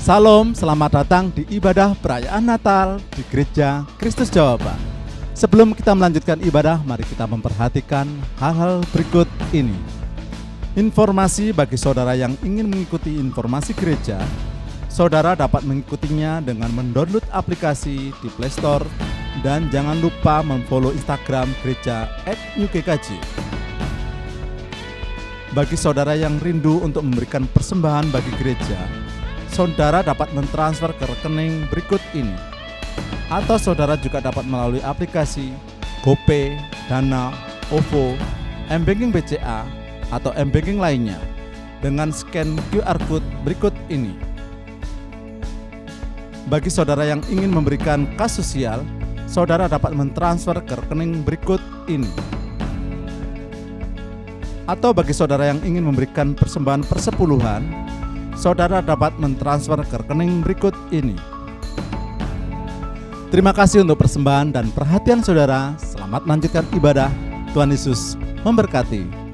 Salam, selamat datang di ibadah perayaan Natal di Gereja Kristus Jawaban. Sebelum kita melanjutkan ibadah, mari kita memperhatikan hal-hal berikut ini. Informasi bagi saudara yang ingin mengikuti informasi gereja, saudara dapat mengikutinya dengan mendownload aplikasi di Play Store dan jangan lupa memfollow Instagram gereja @newgkj. Bagi saudara yang rindu untuk memberikan persembahan bagi gereja, saudara dapat mentransfer ke rekening berikut ini. Atau saudara juga dapat melalui aplikasi GoPay, Dana, OVO, M-Banking BCA, atau M-Banking lainnya dengan scan QR Code berikut ini. Bagi saudara yang ingin memberikan kas sosial, saudara dapat mentransfer ke rekening berikut ini. Atau bagi saudara yang ingin memberikan persembahan persepuluhan, saudara dapat mentransfer ke rekening berikut ini. Terima kasih untuk persembahan dan perhatian saudara. Selamat melanjutkan ibadah. Tuhan Yesus memberkati.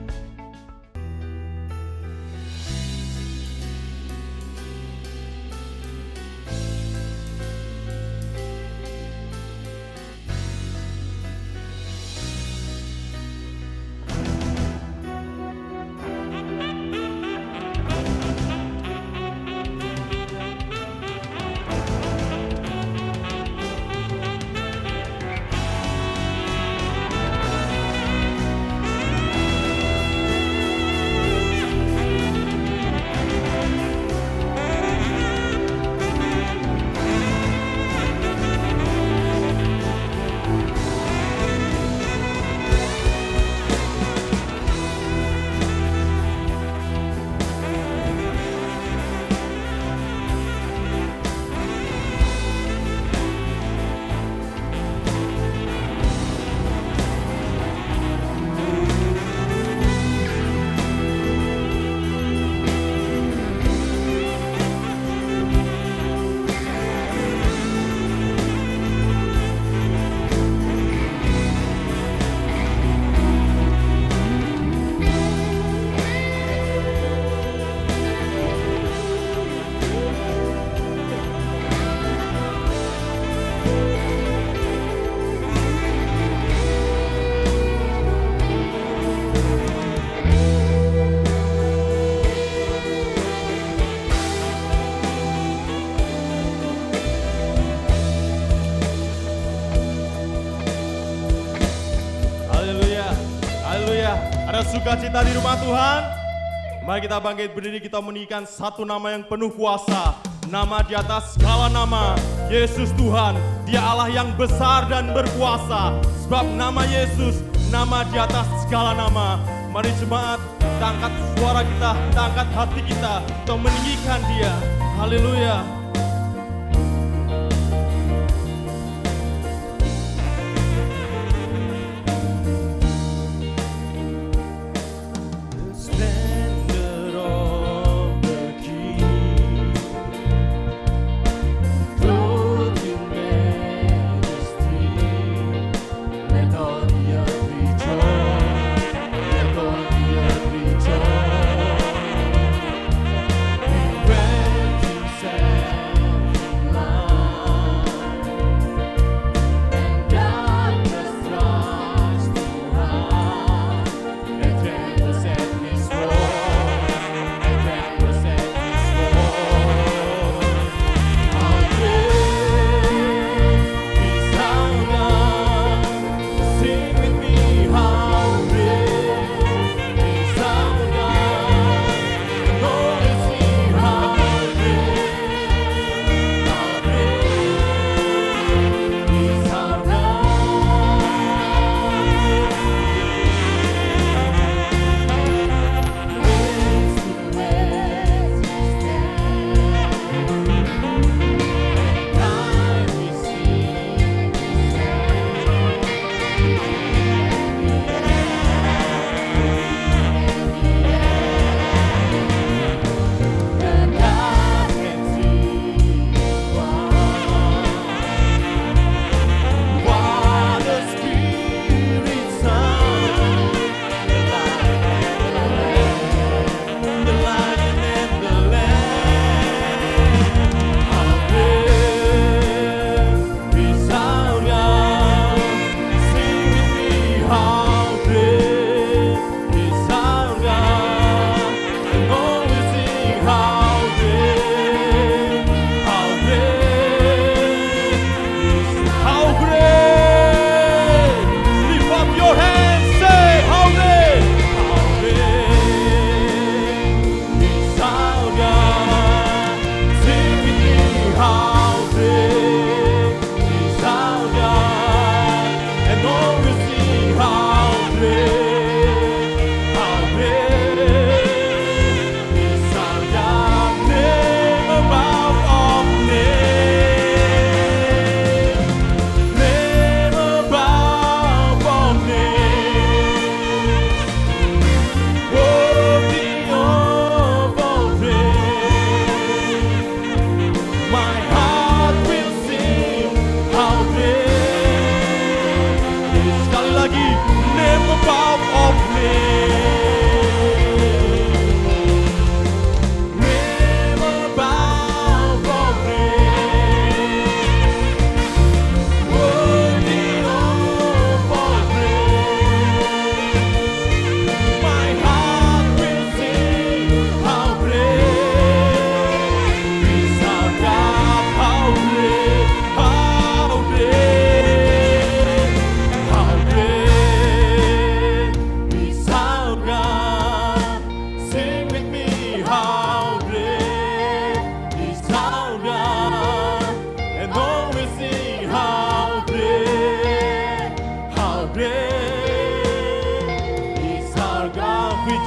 Ada sukacita di rumah Tuhan. Mari kita bangkit berdiri, kita meninggikan satu nama yang penuh kuasa. Nama di atas segala nama, Yesus Tuhan. Dia Allah yang besar dan berkuasa. Sebab nama Yesus, nama di atas segala nama. Mari jemaat, kita angkat suara kita, kita angkat hati kita untuk meninggikan Dia. Haleluya. Say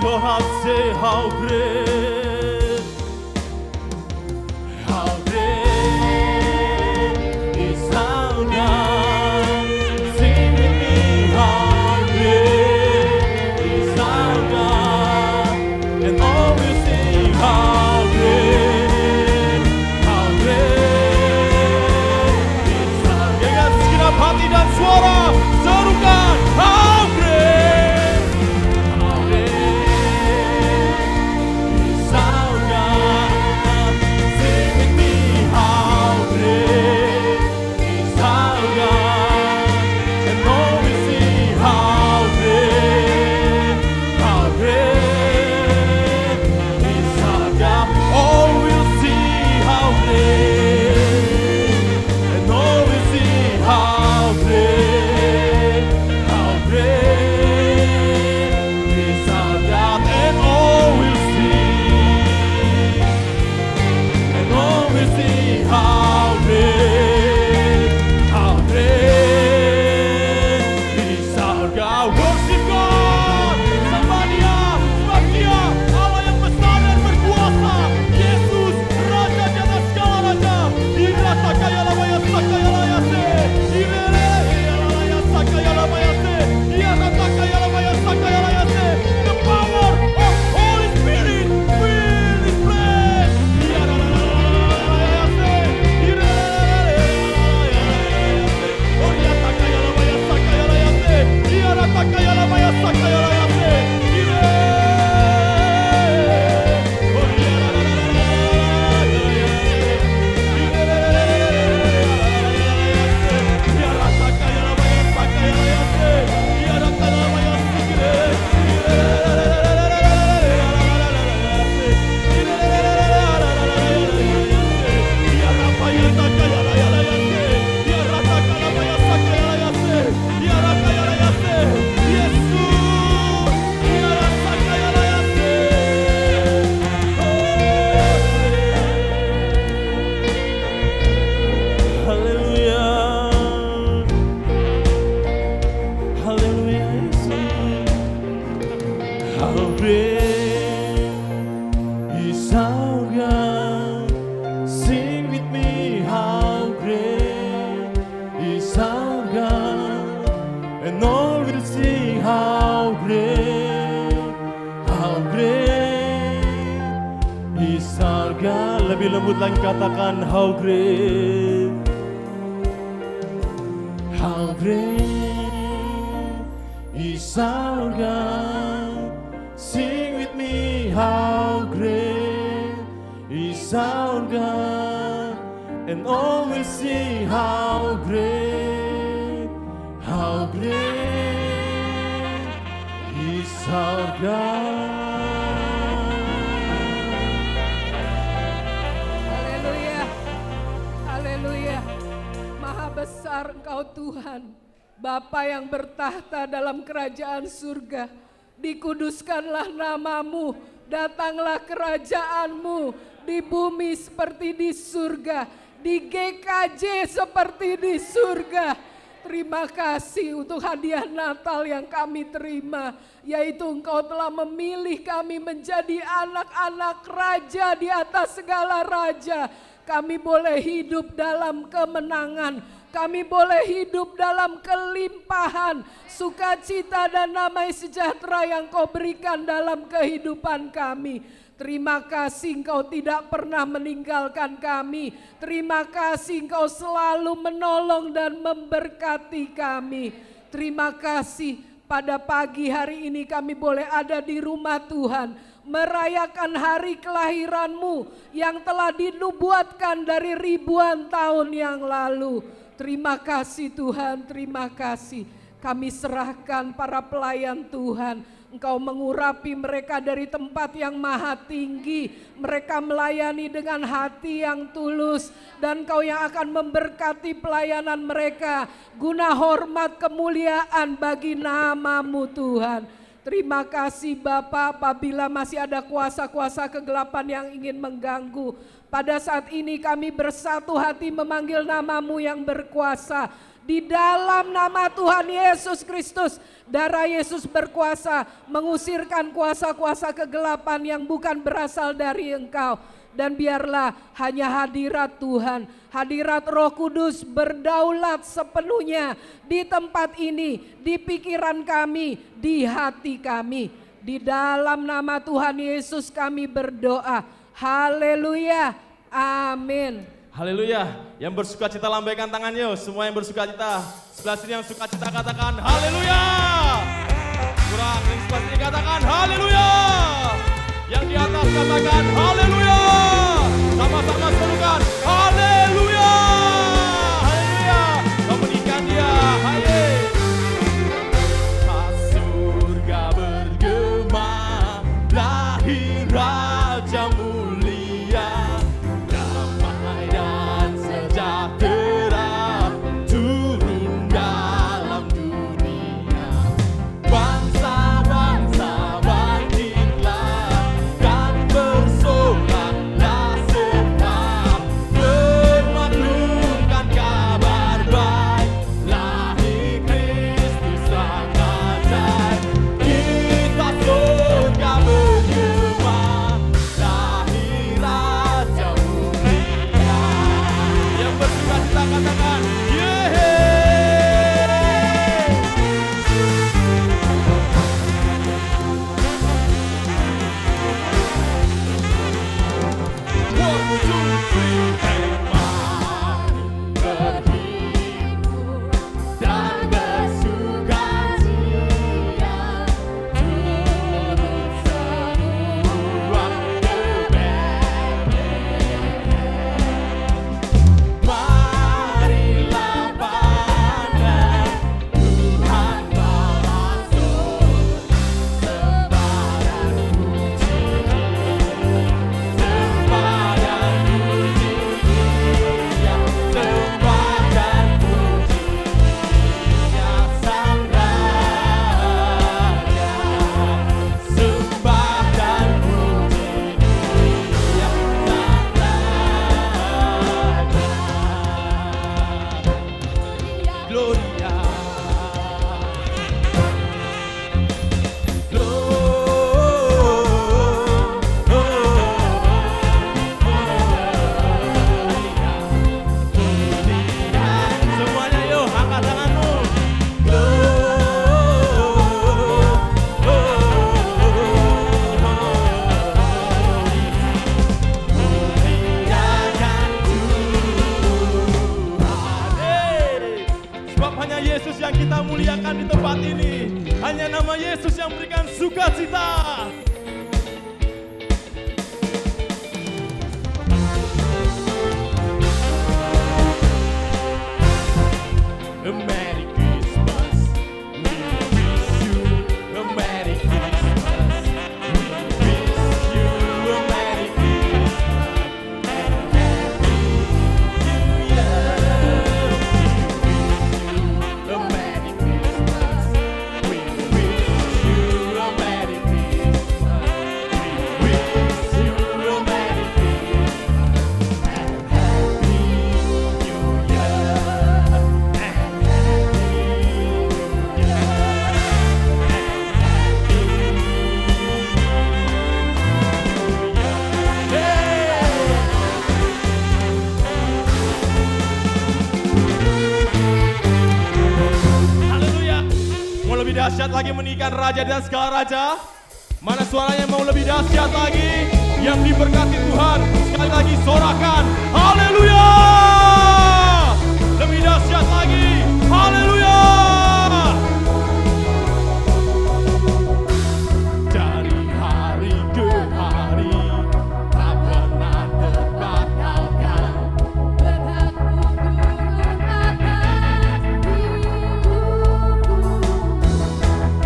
your heart, say how great, how great is our God. Sing with me, how great is our God, and all will sing how great is our God. Dengan segenap hati dan suara serukan how great is our God. Sing with me, how great is our God, and all will see how great is our God. All will see how great, and all will see how great is our God, and all will see, and all will see how great is our God. Worship God, sembah Dia, sebab Dia Allah yang besar dan berkuasa. Yesus, Raja di atas segala raja. Irasa kaya lamaya sakaya layase, irelele lalaya sakaya layase, irasa kaya lamaya sakaya layase. The power of Holy Spirit fill this place. Iralayase, irelele lalaya, oh irasa kaya lamaya sakaya layase, irasa kaya lamaya sakaya layase, oh how great is our God. Sing with me, how great is our God, and all will sing how great is our God. Lebih lembut lagi katakan how great is our God. Sing with me, how great is our God, and all will sing how great is our God. Haleluya, haleluya. Maha besar Engkau Tuhan, Bapa yang bertahta dalam kerajaan surga. Dikuduskanlah namamu, datanglah kerajaanmu di bumi seperti di surga, di GKJ seperti di surga. Terima kasih untuk hadiah Natal yang kami terima, yaitu Engkau telah memilih kami menjadi anak-anak raja di atas segala raja. Kami boleh hidup dalam kemenangan, kami boleh hidup dalam kelimpahan, sukacita dan damai sejahtera yang Kau berikan dalam kehidupan kami. Terima kasih Engkau tidak pernah meninggalkan kami. Terima kasih Engkau selalu menolong dan memberkati kami. Terima kasih pada pagi hari ini kami boleh ada di rumah Tuhan, merayakan hari kelahiran-Mu yang telah dinubuatkan dari ribuan tahun yang lalu. Terima kasih Tuhan, terima kasih. Kami serahkan para pelayan Tuhan. Engkau mengurapi mereka dari tempat yang maha tinggi. Mereka melayani dengan hati yang tulus. Dan Engkau yang akan memberkati pelayanan mereka. Guna hormat kemuliaan bagi nama-Mu Tuhan. Terima kasih Bapa, apabila masih ada kuasa-kuasa kegelapan yang ingin mengganggu. Pada saat ini kami bersatu hati memanggil nama-Mu yang berkuasa. Di dalam nama Tuhan Yesus Kristus, darah Yesus berkuasa mengusirkan kuasa-kuasa kegelapan yang bukan berasal dari Engkau. Dan biarlah hanya hadirat Tuhan, hadirat Roh Kudus berdaulat sepenuhnya di tempat ini, di pikiran kami, di hati kami. Di dalam nama Tuhan Yesus kami berdoa. Haleluya. Amin. Haleluya. Yang bersuka cita lambaikan tangannya. Semua yang bersuka cita. Sebelah sini yang suka cita katakan haleluya. Kurang yang sebelah sini katakan haleluya. Yang di atas katakan haleluya. Sama-sama serukan haleluya. Haleluya. Kemunikan dia. Haye. Surga bergema, lahir Raja mulia. Damai dan sejahtera turun dalam dunia. Bangsa-bangsa bangkitlah dan bersoraklah serta bermaklumkan kabar baik. Lahir Kristus Sang Ajaib. Kita surga bergema, lahir Raja mulia. Yang bersuka cita katakan yeay. One, two, three, mari berhibur dan bersukacita, turut seruan ke Betlehem. Marilah pandang Tuhan bawa sempadan puji, sempadan puji Dia, sempadan puji Dia Sang Raja, sempadan puji Dia Sang Raja. Gloria. Semuanya yuk angkat tanganmu. Sebab hanya Yesus yang kita muliakan di tempat ini. Hanya nama Yesus yang memberikan sukacita. A Merry Christmas, we wish you a Merry Christmas, we wish you a Merry Christmas and Happy New Year. We wish you a Merry Christmas, we wish you a Merry Christmas, we wish you a Merry Christmas and Happy New Year. Haleluya. Mau lebih dahsyat lagi meninggikan raja dan segala raja? Mana suaranya mau lebih dahsyat lagi? Yang diberkati Tuhan, sekali lagi sorakan haleluya. Lebih dahsyat lagi haleluya. Dari hari ke hari tak pernah terbatalkan. Berhakmu turun atas hidupku.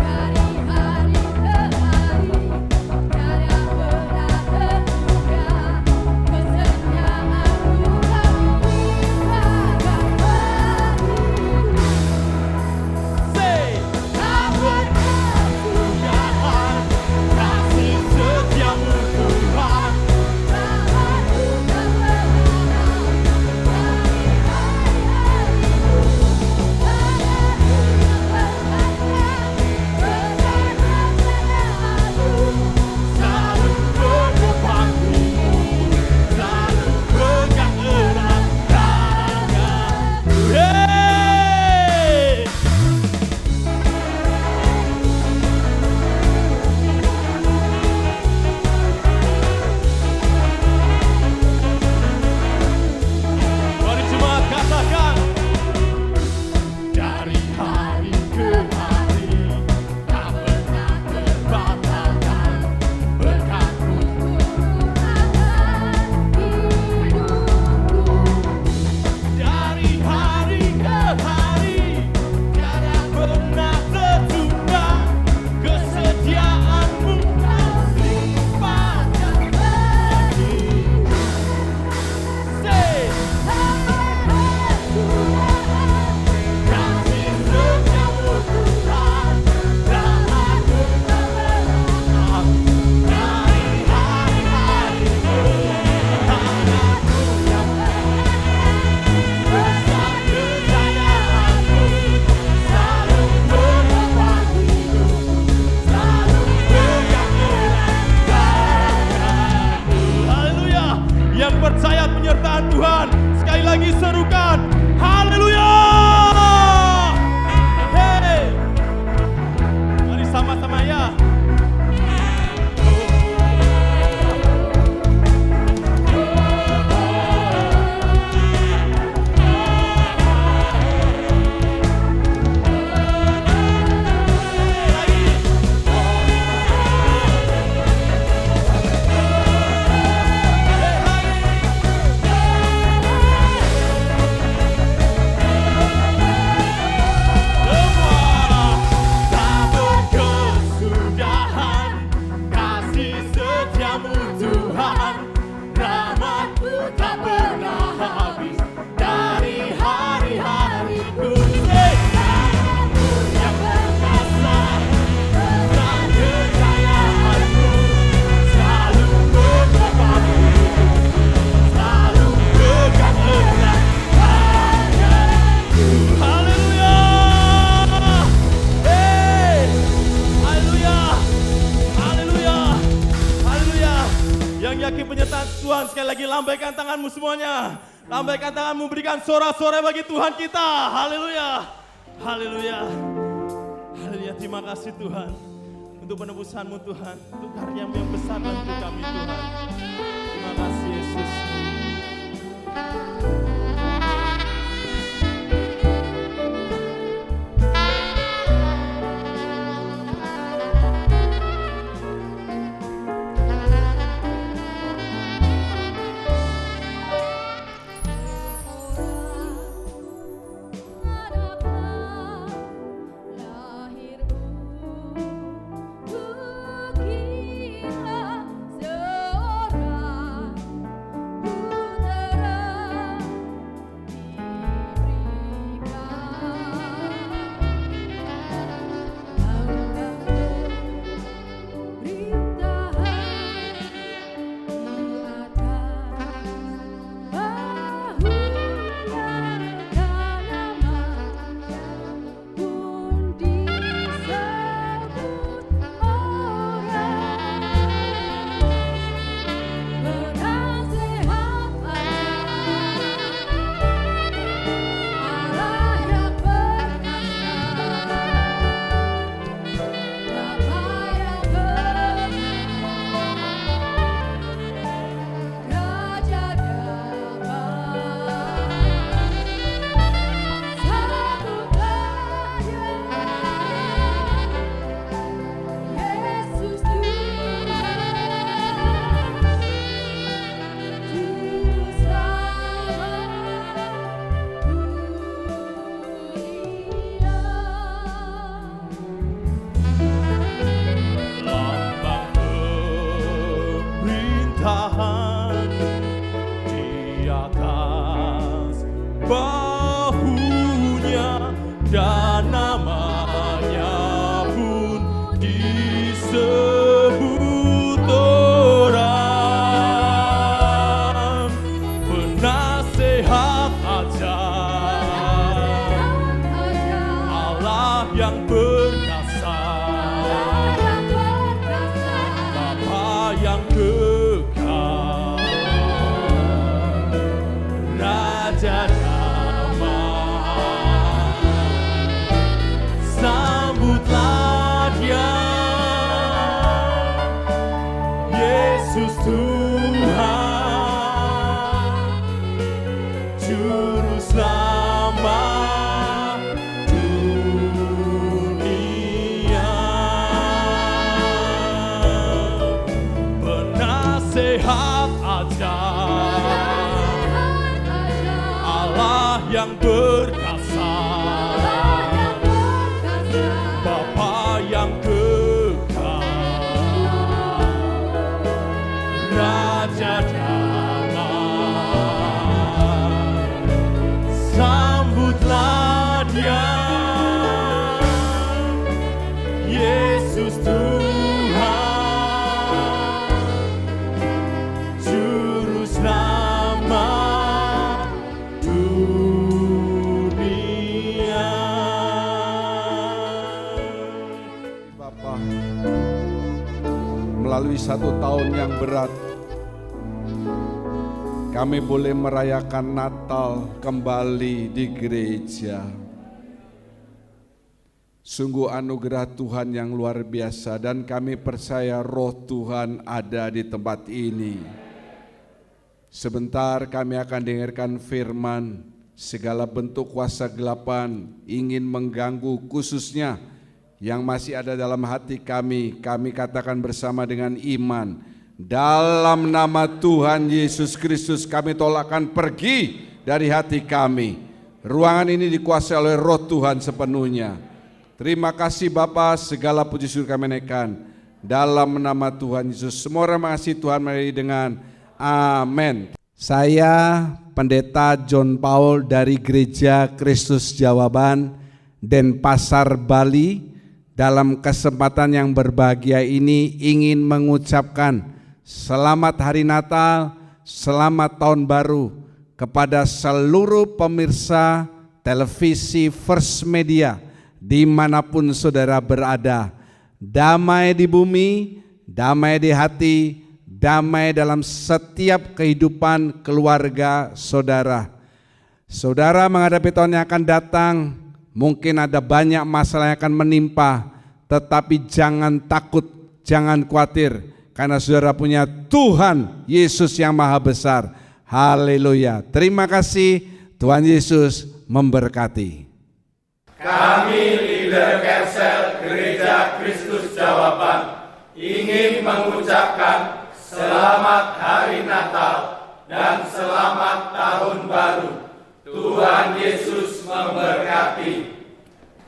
Dari hari ke hari tiada pernah terhingga. Kesetiaanmu tak bisa dapat. lambaikan tanganmu semuanya. Lambaikan tanganmu, berikan sorak-sorai bagi Tuhan kita. Haleluya. Haleluya. Haleluya, terima kasih Tuhan. Untuk penebusan-Mu Tuhan. Untuk karya-Mu yang besar dan untuk kami Tuhan. Terima kasih Yesus. Melalui 1 tahun yang berat, kami boleh merayakan Natal kembali di gereja. Sungguh anugerah Tuhan yang luar biasa, dan kami percaya roh Tuhan ada di tempat ini. Sebentar kami akan dengarkan firman. Segala bentuk kuasa gelapan ingin mengganggu, khususnya yang masih ada dalam hati kami katakan bersama dengan iman. Dalam nama Tuhan Yesus Kristus kami tolakkan pergi dari hati kami. Ruangan ini dikuasai oleh roh Tuhan sepenuhnya. Terima kasih Bapa, segala puji syukur kami naikkan. Dalam nama Tuhan Yesus. Semua orang mengasihi Tuhan mari dengan amin. Saya Pendeta John Paul dari Gereja Kristus Jawaban, Denpasar, Bali. Dalam kesempatan yang berbahagia ini ingin mengucapkan selamat hari Natal, selamat tahun baru kepada seluruh pemirsa televisi First Media dimanapun saudara berada. Damai di bumi, damai di hati, damai dalam setiap kehidupan keluarga saudara. Saudara menghadapi tahun yang akan datang, mungkin ada banyak masalah yang akan menimpa, tetapi jangan takut, jangan khawatir, karena saudara punya Tuhan Yesus yang maha besar. Haleluya. Terima kasih, Tuhan Yesus memberkati. Kami leader Kelsel Gereja Kristus Jawaban ingin mengucapkan selamat Hari Natal dan selamat Tahun Baru. Tuhan Yesus memberkati.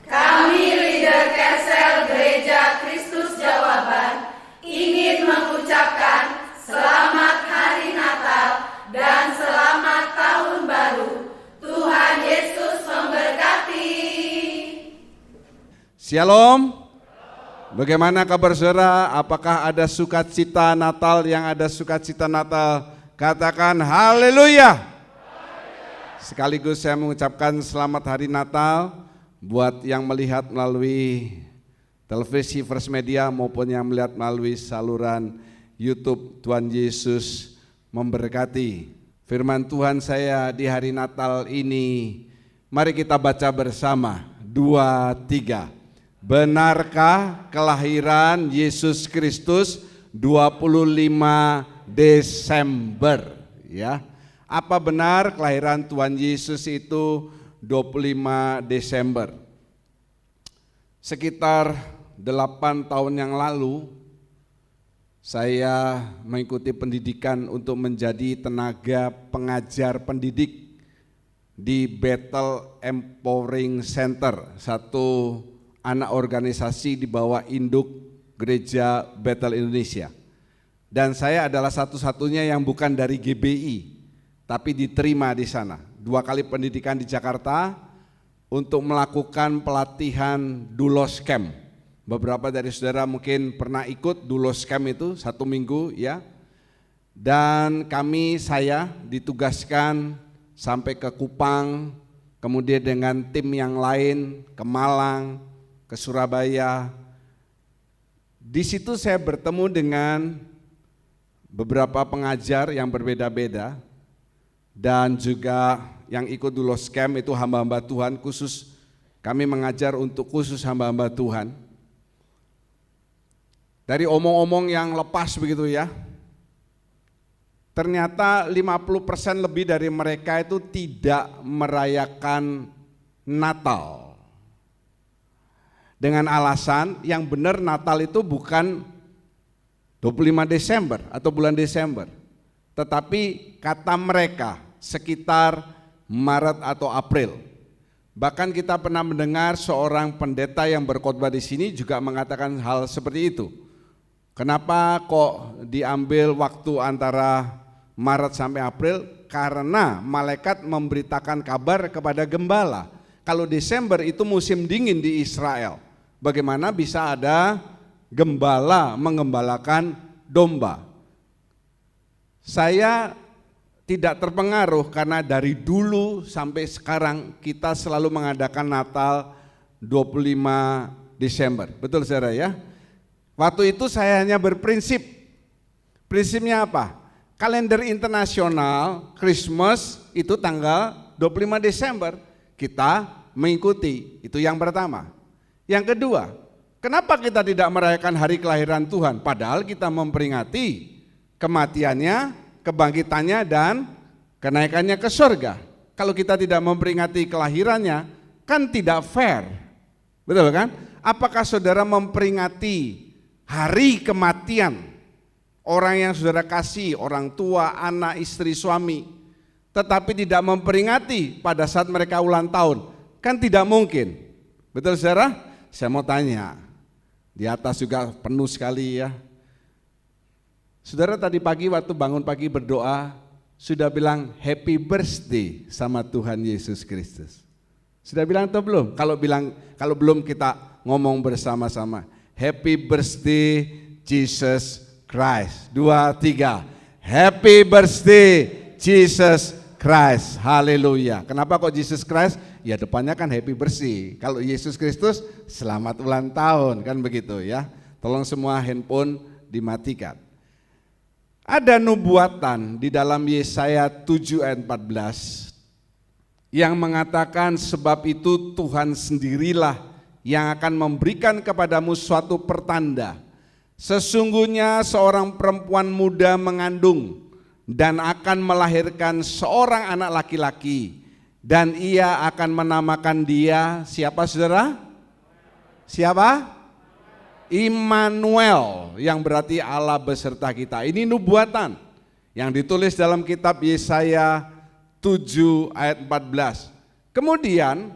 Kami leader Kelsel Gereja Kristus Jawaban ingin mengucapkan selamat Hari Natal dan selamat Tahun Baru. Tuhan Yesus memberkati. Shalom. Bagaimana kabar saudara? Apakah ada sukacita Natal? Yang ada sukacita Natal, katakan haleluya. Sekaligus saya mengucapkan selamat Hari Natal buat yang melihat melalui televisi First Media maupun yang melihat melalui saluran YouTube. Tuhan Yesus memberkati. Firman Tuhan saya di hari Natal ini, mari kita baca bersama. 2, 3. Benarkah kelahiran Yesus Kristus 25 Desember? Ya. Apa benar kelahiran Tuhan Yesus itu 25 Desember? Sekitar 8 tahun yang lalu saya mengikuti pendidikan untuk menjadi tenaga pengajar pendidik di Bethel Empowering Center, satu anak organisasi di bawah induk Gereja Bethel Indonesia. Dan saya adalah satu-satunya yang bukan dari GBI, tapi diterima di sana. 2 kali pendidikan di Jakarta untuk melakukan pelatihan Dulos Camp. Beberapa dari saudara mungkin pernah ikut Dulos Camp itu 1 minggu ya. Dan saya ditugaskan sampai ke Kupang, kemudian dengan tim yang lain ke Malang, ke Surabaya. Di situ saya bertemu dengan beberapa pengajar yang berbeda-beda dan juga yang ikut Dulos Camp itu hamba-hamba Tuhan khusus. Kami mengajar untuk khusus hamba-hamba Tuhan. Dari omong-omong yang lepas begitu ya, ternyata 50% lebih dari mereka itu tidak merayakan Natal. Dengan alasan yang benar Natal itu bukan 25 Desember atau bulan Desember, tetapi kata mereka sekitar Maret atau April. Bahkan kita pernah mendengar seorang pendeta yang berkhotbah di sini juga mengatakan hal seperti itu. Kenapa kok diambil waktu antara Maret sampai April? Karena malaikat memberitakan kabar kepada gembala. Kalau Desember itu musim dingin di Israel. Bagaimana bisa ada gembala mengembalakan domba? Saya tidak terpengaruh karena dari dulu sampai sekarang kita selalu mengadakan Natal 25 Desember. Betul saudara ya? Waktu itu saya hanya berprinsip. Prinsipnya apa? Kalender internasional Christmas itu tanggal 25 Desember. Kita mengikuti, itu yang pertama. Yang kedua, kenapa kita tidak merayakan hari kelahiran Tuhan? Padahal kita memperingati kematiannya, kebangkitannya, dan kenaikannya ke surga. Kalau kita tidak memperingati kelahirannya, kan tidak fair. Betul kan? Apakah saudara memperingati hari kematian orang yang saudara kasih, orang tua, anak, istri, suami, tetapi tidak memperingati pada saat mereka ulang tahun? Kan tidak mungkin. Betul saudara? Saya mau tanya, di atas juga penuh sekali ya. Saudara tadi pagi waktu bangun pagi berdoa, sudah bilang happy birthday sama Tuhan Yesus Kristus. Sudah bilang atau belum? Kalau belum kita ngomong bersama-sama. Happy birthday Jesus Christ. 2, 3. Happy birthday Jesus Christ. Haleluya. Kenapa kok Jesus Christ? Ya depannya kan happy birthday. Kalau Yesus Kristus selamat ulang tahun kan begitu ya. Tolong semua handphone dimatikan. Ada nubuatan di dalam Yesaya 7 ayat 14 yang mengatakan, sebab itu Tuhan sendirilah yang akan memberikan kepadamu suatu pertanda. Sesungguhnya seorang perempuan muda mengandung dan akan melahirkan seorang anak laki-laki, dan ia akan menamakan dia, siapa saudara? Siapa? Immanuel, yang berarti Allah beserta kita. Ini nubuatan yang ditulis dalam kitab Yesaya 7 ayat 14. Kemudian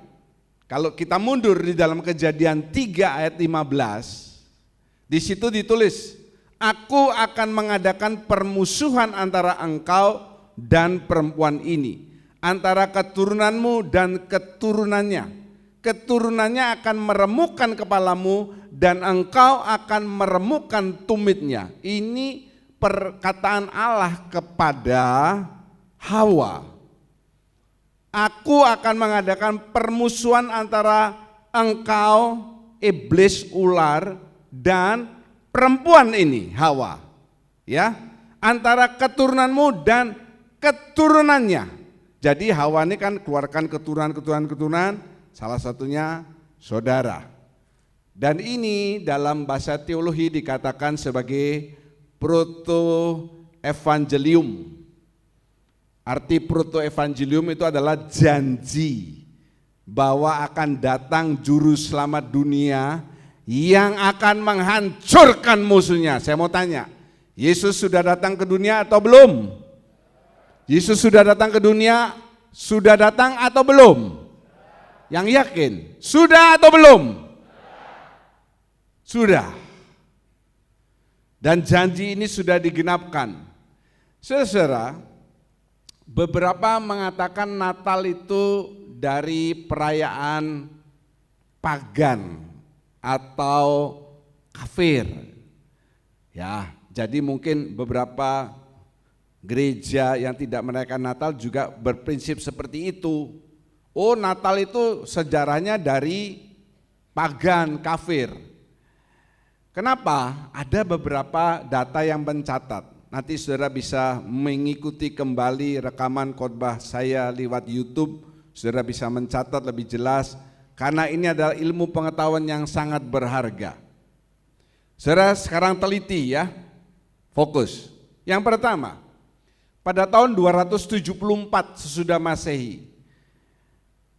kalau kita mundur di dalam Kejadian 3 ayat 15, di situ ditulis, aku akan mengadakan permusuhan antara engkau dan perempuan ini, antara keturunanmu dan keturunannya. Keturunannya akan meremukkan kepalamu dan engkau akan meremukkan tumitnya. Ini perkataan Allah kepada Hawa. Aku akan mengadakan permusuhan antara engkau, iblis ular, dan perempuan ini, Hawa. Ya, antara keturunanmu dan keturunannya. Jadi Hawa ini kan keluarkan keturunan, salah satunya saudara. Dan ini dalam bahasa teologi dikatakan sebagai proto-evangelium. Arti proto-evangelium itu adalah janji bahwa akan datang juru selamat dunia yang akan menghancurkan musuhnya. Saya mau tanya, Yesus sudah datang ke dunia atau belum? Yesus sudah datang ke dunia, sudah datang atau belum? Yang yakin, sudah atau belum? Sudah. Dan janji ini sudah digenapkan. Saudara, beberapa mengatakan Natal itu dari perayaan pagan atau kafir. Ya, jadi mungkin beberapa gereja yang tidak merayakan Natal juga berprinsip seperti itu. Oh, Natal itu sejarahnya dari pagan, kafir. Kenapa? Ada beberapa data yang mencatat. Nanti saudara bisa mengikuti kembali rekaman khotbah saya lewat YouTube. Saudara bisa mencatat lebih jelas, karena ini adalah ilmu pengetahuan yang sangat berharga. Saudara sekarang teliti ya, fokus. Yang pertama, pada tahun 274 sesudah Masehi,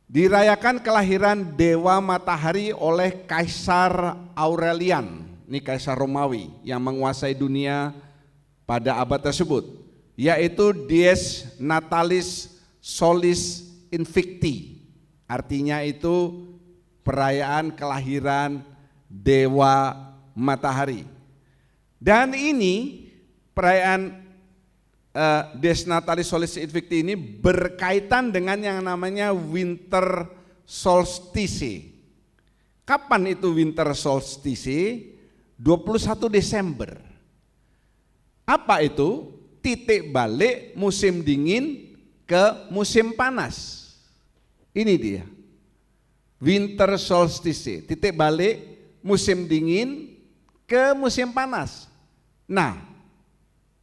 dirayakan kelahiran Dewa Matahari oleh Kaisar Aurelian. Ini Kaisar Romawi yang menguasai dunia pada abad tersebut, yaitu Dies Natalis Solis Invicti. Artinya itu perayaan kelahiran Dewa Matahari. Dan ini perayaan Dies Natalis Solis Invicti ini berkaitan dengan yang namanya Winter Solstice. Kapan itu Winter Solstice? 21 Desember. Apa itu? Titik balik musim dingin ke musim panas. Ini dia, Winter Solstice, titik balik musim dingin ke musim panas. Nah,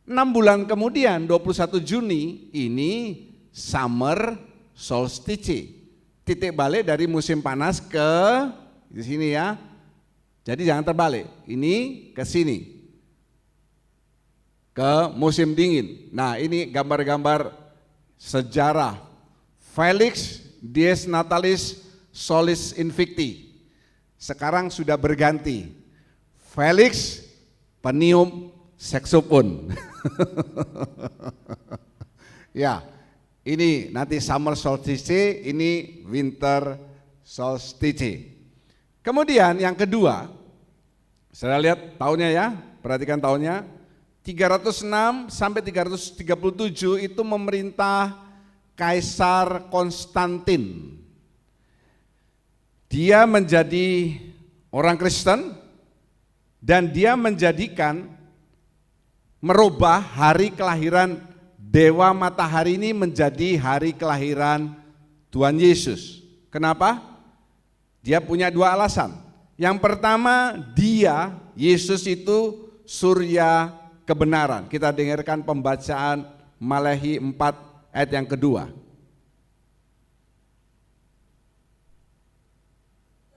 6 bulan kemudian 21 Juni ini Summer Solstice, titik balik dari musim panas ke di sini ya. Jadi jangan terbalik, ini ke sini, ke musim dingin. Nah, ini gambar-gambar sejarah Felix Dies Natalis Solis Invicti. Sekarang sudah berganti, Felix penium saksofon. Ya, ini nanti Summer Solstice, ini Winter Solstice. Kemudian yang kedua, saya lihat tahunnya ya, perhatikan tahunnya. 306 sampai 337 itu memerintah Kaisar Konstantin. Dia menjadi orang Kristen dan dia merubah hari kelahiran Dewa Matahari ini menjadi hari kelahiran Tuhan Yesus. Kenapa? Dia punya 2 alasan. Yang pertama, Yesus itu surya kebenaran. Kita dengarkan pembacaan Maleakhi 4 ayat yang kedua.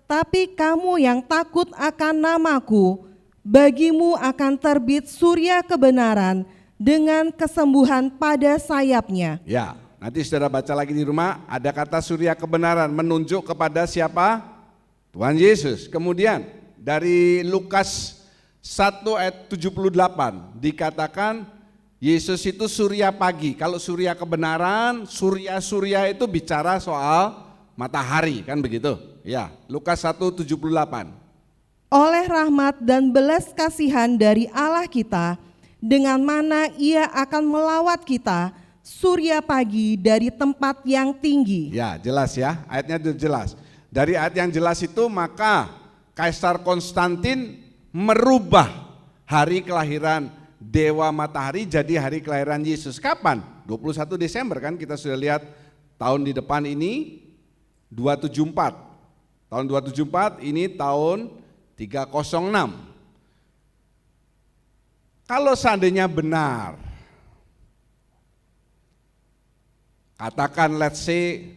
Tapi kamu yang takut akan namaku, bagimu akan terbit surya kebenaran dengan kesembuhan pada sayapnya. Ya, nanti saudara baca lagi di rumah, ada kata surya kebenaran menunjuk kepada siapa? Tuhan Yesus. Kemudian dari Lukas 1 ayat 78 dikatakan Yesus itu surya pagi. Kalau surya kebenaran, surya itu bicara soal matahari, kan begitu? Ya, Lukas 1:78. Oleh rahmat dan belas kasihan dari Allah kita, dengan mana Ia akan melawat kita, surya pagi dari tempat yang tinggi. Ya, jelas ya, ayatnya itu jelas. Dari ayat yang jelas itu maka Kaisar Konstantin merubah hari kelahiran Dewa Matahari jadi hari kelahiran Yesus. Kapan? 21 Desember kan kita sudah lihat tahun di depan ini 274. Tahun 274 ini tahun 306. Kalau seandainya benar, katakan let's say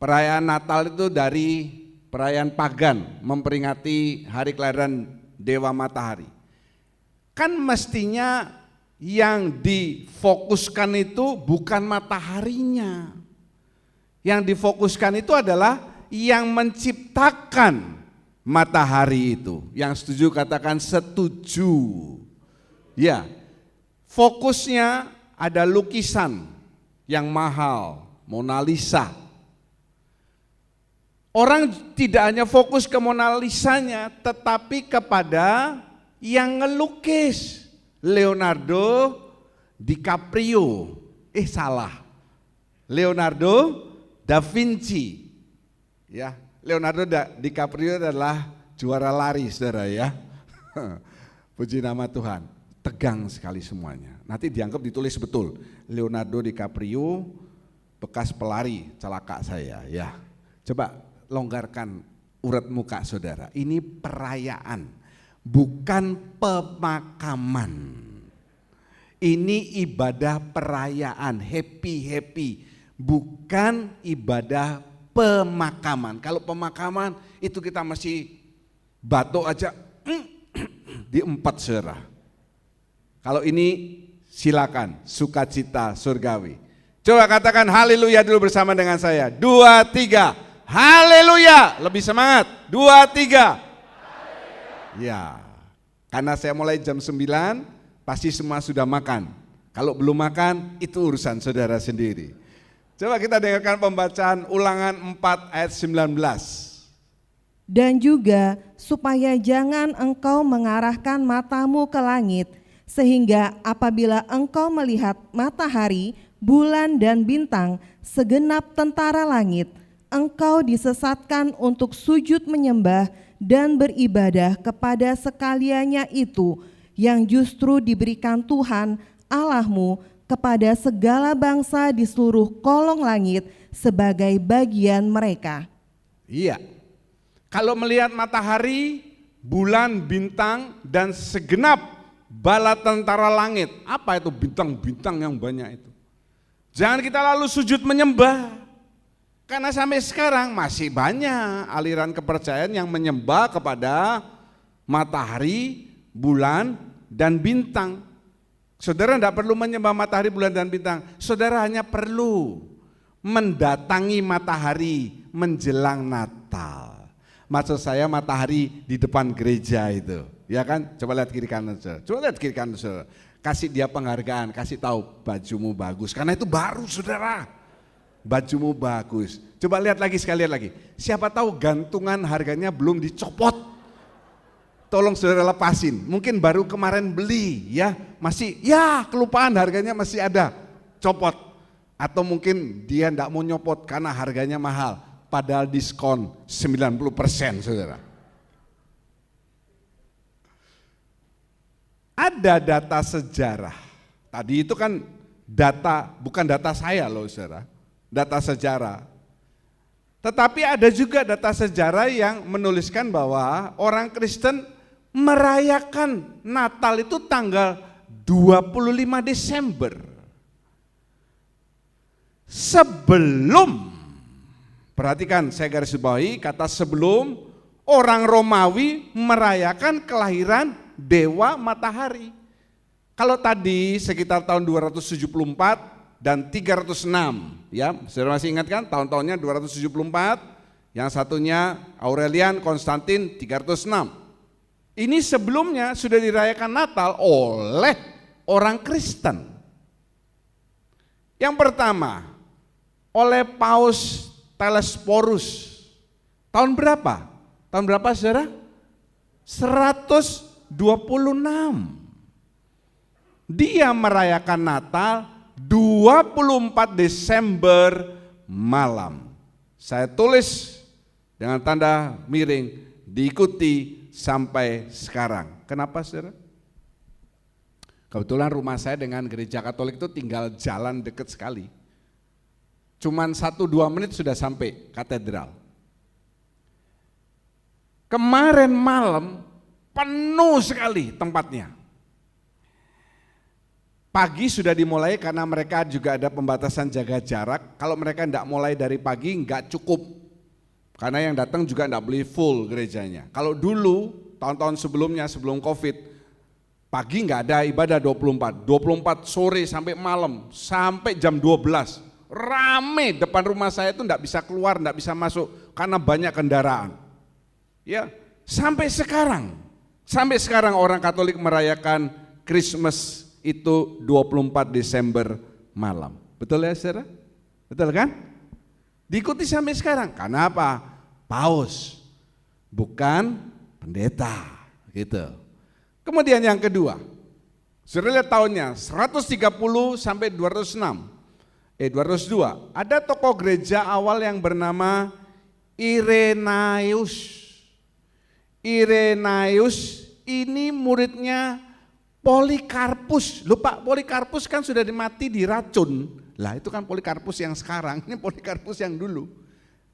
perayaan Natal itu dari perayaan pagan memperingati hari kelahiran Dewa Matahari. Kan mestinya yang difokuskan itu bukan mataharinya. Yang difokuskan itu adalah yang menciptakan matahari itu. Yang setuju katakan setuju. Ya, fokusnya ada lukisan yang mahal, Mona Lisa. Orang tidak hanya fokus ke Mona Lisanya, tetapi kepada yang ngelukis, Leonardo DiCaprio. Salah, Leonardo da Vinci. Ya, Leonardo DiCaprio adalah juara lari, saudara ya. Puji nama Tuhan. Tegang sekali semuanya. Nanti dianggap ditulis betul. Leonardo DiCaprio bekas pelari celaka saya. Ya, coba longgarkan urat muka saudara. Ini perayaan, bukan pemakaman. Ini ibadah perayaan, happy, bukan ibadah pemakaman. Kalau pemakaman itu kita masih batuk aja diempat saudara. Kalau ini silakan sukacita surgawi. Coba katakan haleluya dulu bersama dengan saya. 2, 3, haleluya. Lebih semangat. 2, 3. Ya, karena saya mulai jam 9, pasti semua sudah makan. Kalau belum makan itu urusan saudara sendiri. Coba kita dengarkan pembacaan Ulangan 4 ayat 19. Dan juga supaya jangan engkau mengarahkan matamu ke langit, sehingga apabila engkau melihat matahari, bulan dan bintang, segenap tentara langit, engkau disesatkan untuk sujud menyembah dan beribadah kepada sekaliannya itu, yang justru diberikan Tuhan Allahmu kepada segala bangsa di seluruh kolong langit sebagai bagian mereka. Iya, kalau melihat matahari, bulan, bintang, dan segenap bala tentara langit, apa itu bintang-bintang yang banyak itu? Jangan kita lalu sujud menyembah, karena sampai sekarang masih banyak aliran kepercayaan yang menyembah kepada matahari, bulan, dan bintang. Saudara tidak perlu menyembah matahari, bulan, dan bintang. Saudara hanya perlu mendatangi matahari menjelang Natal. Maksud saya matahari di depan gereja itu, ya kan? Coba lihat kiri kanan, saudara. Coba lihat kiri kanan, saudara. Kasih dia penghargaan, kasih tahu bajumu bagus, karena itu baru, saudara. Bajumu bagus. Coba lihat lagi, sekali lihat lagi. Siapa tahu gantungan harganya belum dicopot. Tolong saudara lepasin, mungkin baru kemarin beli ya, masih ya kelupaan harganya masih ada, copot. Atau mungkin dia enggak mau nyopot karena harganya mahal, padahal diskon 90% saudara. Ada data sejarah, tadi itu kan data, bukan data saya loh saudara, data sejarah. Tetapi ada juga data sejarah yang menuliskan bahwa orang Kristen merayakan Natal itu tanggal 25 Desember. Sebelum, perhatikan saya garis bawahi kata sebelum, orang Romawi merayakan kelahiran dewa matahari. Kalau tadi sekitar tahun 274 dan 306, ya, saudara masih ingat kan tahun-tahunnya 274, yang satunya Aurelian, Konstantin 306. Ini sebelumnya sudah dirayakan Natal oleh orang Kristen. Yang pertama, oleh Paus Telesporus. Tahun berapa? Tahun berapa saudara? 126. Dia merayakan Natal 24 Desember malam. Saya tulis dengan tanda miring, diikuti sampai sekarang. Kenapa saudara? Kebetulan rumah saya dengan gereja Katolik itu tinggal jalan dekat sekali. Cuman 1-2 menit sudah sampai katedral. Kemarin malam penuh sekali tempatnya. Pagi sudah dimulai karena mereka juga ada pembatasan jaga jarak. Kalau mereka tidak mulai dari pagi nggak cukup. Karena yang datang juga tidak boleh full gerejanya. Kalau dulu tahun-tahun sebelumnya sebelum Covid, pagi nggak ada ibadah 24 sore sampai malam sampai jam 12. Rame depan rumah saya itu enggak bisa keluar, enggak bisa masuk karena banyak kendaraan. Ya, sampai sekarang orang Katolik merayakan Christmas itu 24 Desember malam. Betul ya saudara? Betul kan? Diikuti sampai sekarang. Karena apa? Paus, bukan pendeta, gitu. Kemudian yang kedua, saudara lihat tahunnya 130 sampai 202. Ada tokoh gereja awal yang bernama Irenaeus. Irenaeus ini muridnya Polikarpus. Lupa, Polikarpus kan sudah mati diracun. Lah itu kan Polikarpus yang sekarang, ini Polikarpus yang dulu.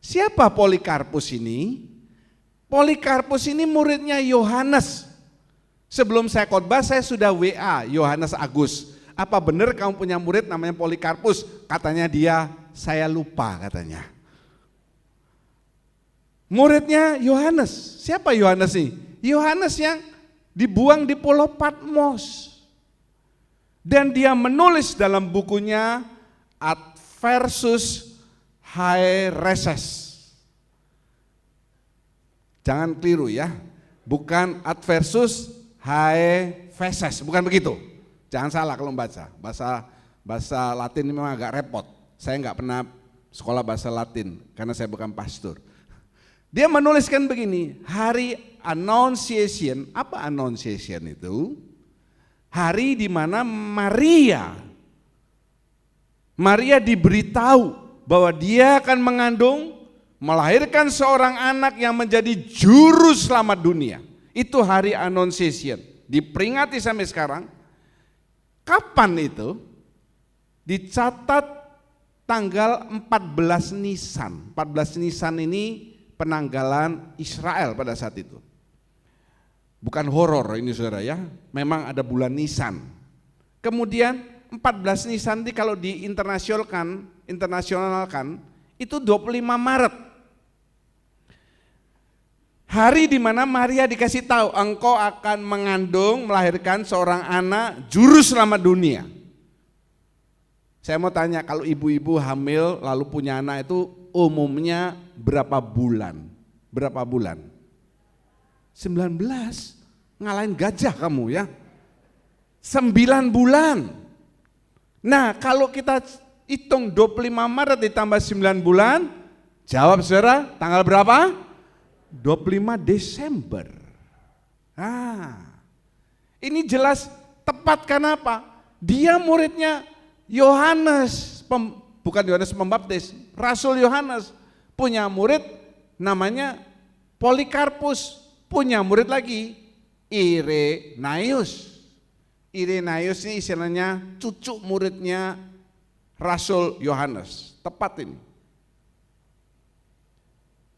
Siapa Polikarpus ini? Polikarpus ini muridnya Yohanes. Sebelum saya khotbah saya sudah WA Yohanes Agus. Apa benar kamu punya murid namanya Polikarpus? Katanya dia, saya lupa katanya. Muridnya Yohanes. Siapa Yohanes nih? Yohanes yang dibuang di Pulau Patmos. Dan dia menulis dalam bukunya Adversus Haereses. Jangan keliru ya. Bukan Adversus Haefeses, bukan begitu. Jangan salah kalau membaca, bahasa Latin ini memang agak repot. Saya nggak pernah sekolah bahasa Latin karena saya bukan pastor. Dia menuliskan begini, hari Annunciation. Apa Annunciation itu? Hari di mana Maria diberitahu bahwa dia akan mengandung, melahirkan seorang anak yang menjadi juru selamat dunia. Itu hari Annunciation. Diperingati sampai sekarang. Kapan itu? Dicatat tanggal 14 Nisan. 14 Nisan ini penanggalan Israel pada saat itu. Bukan horor ini saudara ya, memang ada bulan Nisan. Kemudian 14 Nisan ini kalau diinternasionalkan itu 25 Maret. Hari di mana Maria dikasih tahu engkau akan mengandung, melahirkan seorang anak juru selamat dunia. Saya mau tanya, kalau ibu-ibu hamil lalu punya anak itu umumnya berapa bulan? Berapa bulan? 19. Ngalahin gajah kamu ya. 9 bulan. Nah, kalau kita hitung 25 Maret ditambah 9 bulan, jawab saudara, tanggal berapa? 25 Desember. Ini jelas tepat karena apa? Dia muridnya Yohanes, bukan Yohanes Pembaptis, Rasul Yohanes punya murid namanya Polikarpus, punya murid lagi Irenaeus. Irenaeus ini istilahnya cucu muridnya Rasul Yohanes, tepat ini.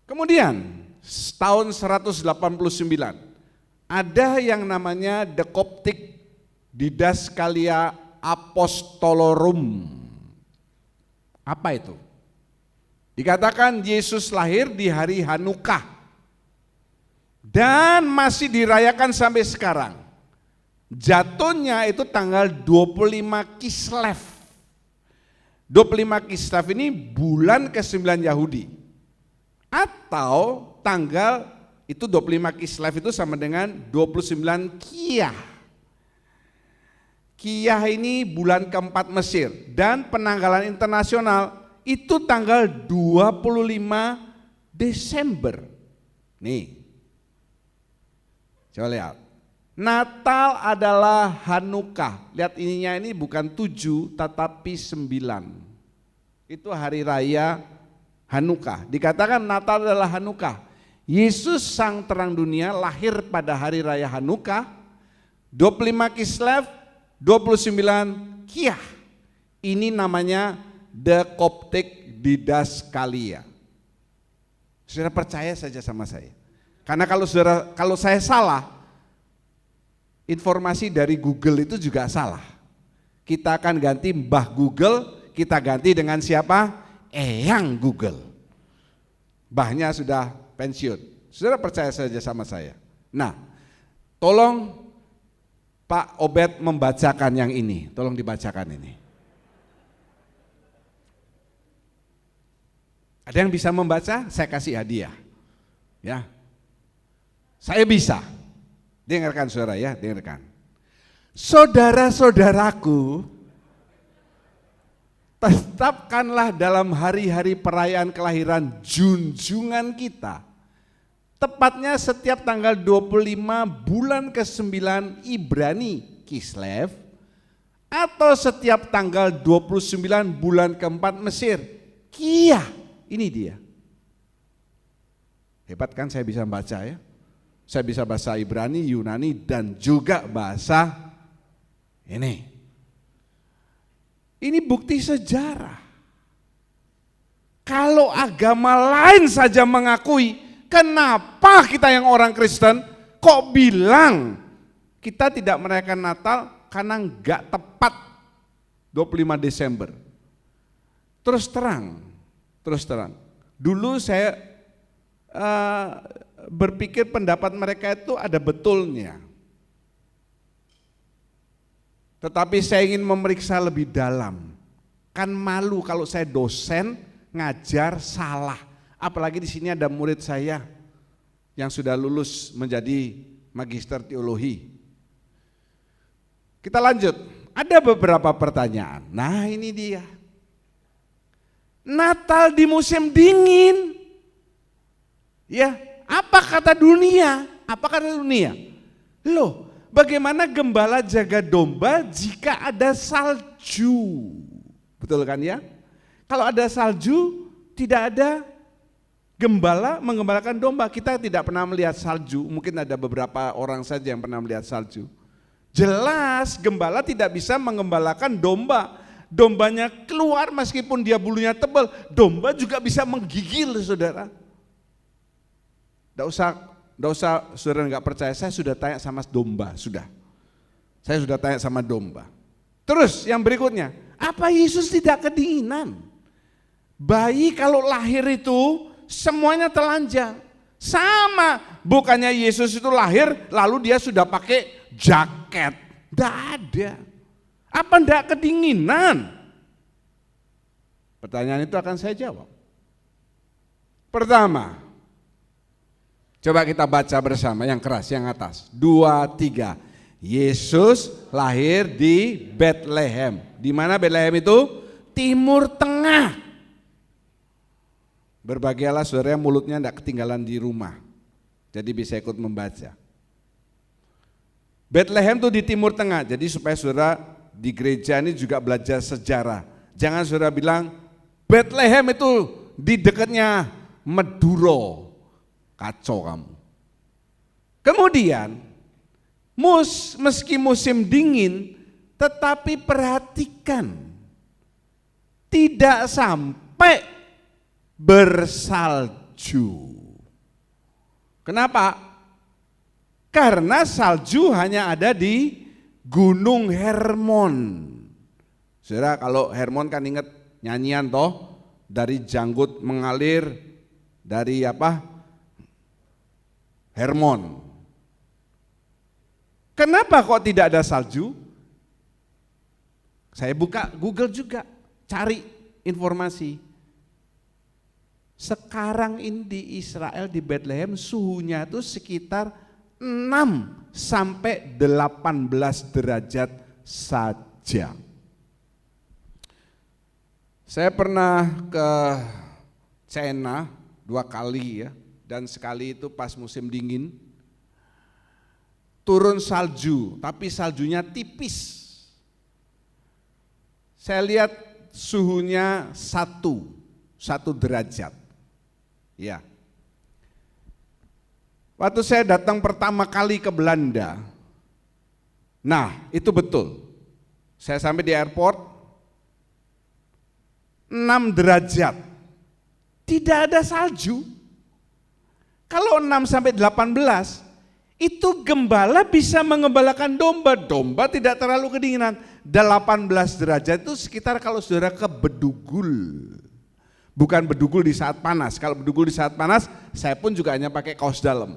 Kemudian tahun 189 ada yang namanya The Didaskalia Apostolorum. Apa itu? Dikatakan Yesus lahir di hari Hanukkah dan masih dirayakan sampai sekarang. Jatuhnya itu tanggal 25 Kislev. 25 Kislev ini bulan ke-9 Yahudi. Atau tanggal itu 25 Kislev itu sama dengan 29 Kiyah. Kiyah ini bulan keempat Mesir dan penanggalan internasional itu tanggal 25 Desember. Nih, coba lihat. Natal adalah Hanukkah. Lihat ininya, ini bukan 7 tetapi 9. Itu hari raya Hanukkah. Dikatakan Natal adalah Hanukkah. Yesus sang terang dunia lahir pada hari raya Hanukkah, 25 Kislev, 29 Kiyah. Ini namanya The Coptic Didaskalia. Saudara percaya saja sama saya. Karena kalau saya salah, informasi dari Google itu juga salah. Kita akan ganti Mbah Google, kita ganti dengan siapa? Eyang Google. Mbahnya sudah pensiun. Saudara percaya saja sama saya. Nah, tolong Pak Obed membacakan yang ini. Tolong dibacakan ini. Ada yang bisa membaca? Saya kasih hadiah. Ya. Saya bisa. Dengarkan saudara ya, dengarkan. Saudara-saudaraku, tetapkanlah dalam hari-hari perayaan kelahiran junjungan kita. Tepatnya setiap tanggal 25 bulan ke-9 Ibrani Kislev atau setiap tanggal 29 bulan ke-4 Mesir Kiyah. Ini dia. Hebat kan saya bisa baca ya. Saya bisa bahasa Ibrani, Yunani dan juga bahasa ini. Ini bukti sejarah. Kalau agama lain saja mengakui, kenapa kita yang orang Kristen kok bilang kita tidak merayakan Natal karena enggak tepat 25 Desember. Terus terang. Dulu saya berpikir pendapat mereka itu ada betulnya. Tetapi saya ingin memeriksa lebih dalam. Kan malu kalau saya dosen ngajar salah. Apalagi di sini ada murid saya yang sudah lulus menjadi magister teologi. Kita lanjut. Ada beberapa pertanyaan. Nah, ini dia. Natal di musim dingin. Ya, apa kata dunia? Apa kata dunia? Loh, bagaimana gembala jaga domba jika ada salju? Betul kan ya? Kalau ada salju, tidak ada gembala menggembalakan domba. Kita tidak pernah melihat salju, mungkin ada beberapa orang saja yang pernah melihat salju. Jelas gembala tidak bisa menggembalakan domba. Dombanya keluar meskipun dia bulunya tebal, domba juga bisa menggigil saudara. Tidak usah saudara nggak percaya, saya sudah tanya sama domba, sudah. Saya sudah tanya sama domba. Terus yang berikutnya, apa Yesus tidak kedinginan? Bayi kalau lahir itu semuanya telanjang. Sama, bukannya Yesus itu lahir lalu dia sudah pakai jaket. Tidak ada. Apa tidak kedinginan? Pertanyaan itu akan saya jawab. Pertama, coba kita baca bersama yang keras, yang atas. 2, 3. Yesus lahir di Bethlehem. Di mana Bethlehem itu? Timur Tengah. Berbahagialah saudara yang mulutnya tidak ketinggalan di rumah. Jadi bisa ikut membaca. Bethlehem itu di Timur Tengah. Jadi supaya saudara di gereja ini juga belajar sejarah. Jangan saudara bilang Bethlehem itu di dekatnya Maduro. Kacau kamu. Kemudian meski musim dingin, tetapi perhatikan tidak sampai bersalju. Kenapa? Karena salju hanya ada di Gunung Hermon. Saudara, kalau Hermon kan ingat nyanyian toh, dari janggut mengalir dari apa? Hermon. Kenapa kok tidak ada salju? Saya buka Google juga, cari informasi. Sekarang ini di Israel, di Bethlehem, suhunya itu sekitar 6 sampai 18 derajat saja. Saya pernah ke China 2 kali ya, dan sekali itu pas musim dingin. Turun salju, tapi saljunya tipis. Saya lihat suhunya 1 derajat. Ya. Waktu saya datang pertama kali ke Belanda, nah itu betul. Saya sampai di airport, 6 derajat, tidak ada salju. Kalau 6 sampai 18, itu gembala bisa mengembalakan domba. Domba tidak terlalu kedinginan. 18 derajat itu sekitar kalau saudara ke Bedugul. Bukan Bedugul di saat panas. Kalau Bedugul di saat panas, saya pun juga hanya pakai kaos dalam.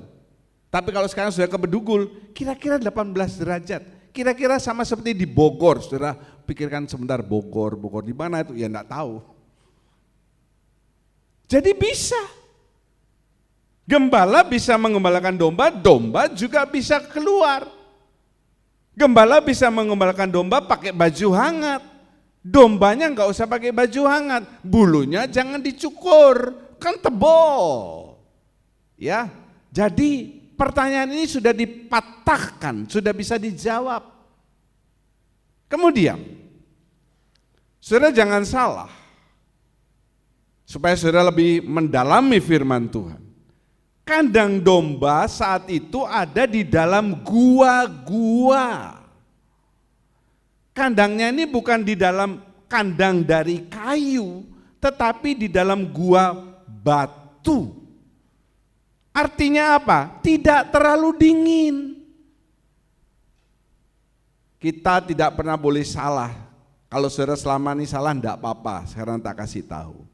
Tapi kalau sekarang sudah ke Bedugul, kira-kira 18 derajat. Kira-kira sama seperti di Bogor. Saudara pikirkan sebentar, Bogor di mana itu? Ya enggak tahu. Jadi bisa. Gembala bisa mengembalakan domba, domba juga bisa keluar. Gembala bisa mengembalakan domba pakai baju hangat. Dombanya enggak usah pakai baju hangat, bulunya jangan dicukur, kan tebal. Ya, jadi pertanyaan ini sudah dipatahkan, sudah bisa dijawab. Kemudian, saudara jangan salah, supaya saudara lebih mendalami firman Tuhan. Kandang domba saat itu ada di dalam gua-gua. Kandangnya ini bukan di dalam kandang dari kayu, tetapi di dalam gua batu. Artinya apa? Tidak terlalu dingin. Kita tidak pernah boleh salah. Kalau saudara selama ini salah enggak apa-apa, sekarang tak kasih tahu.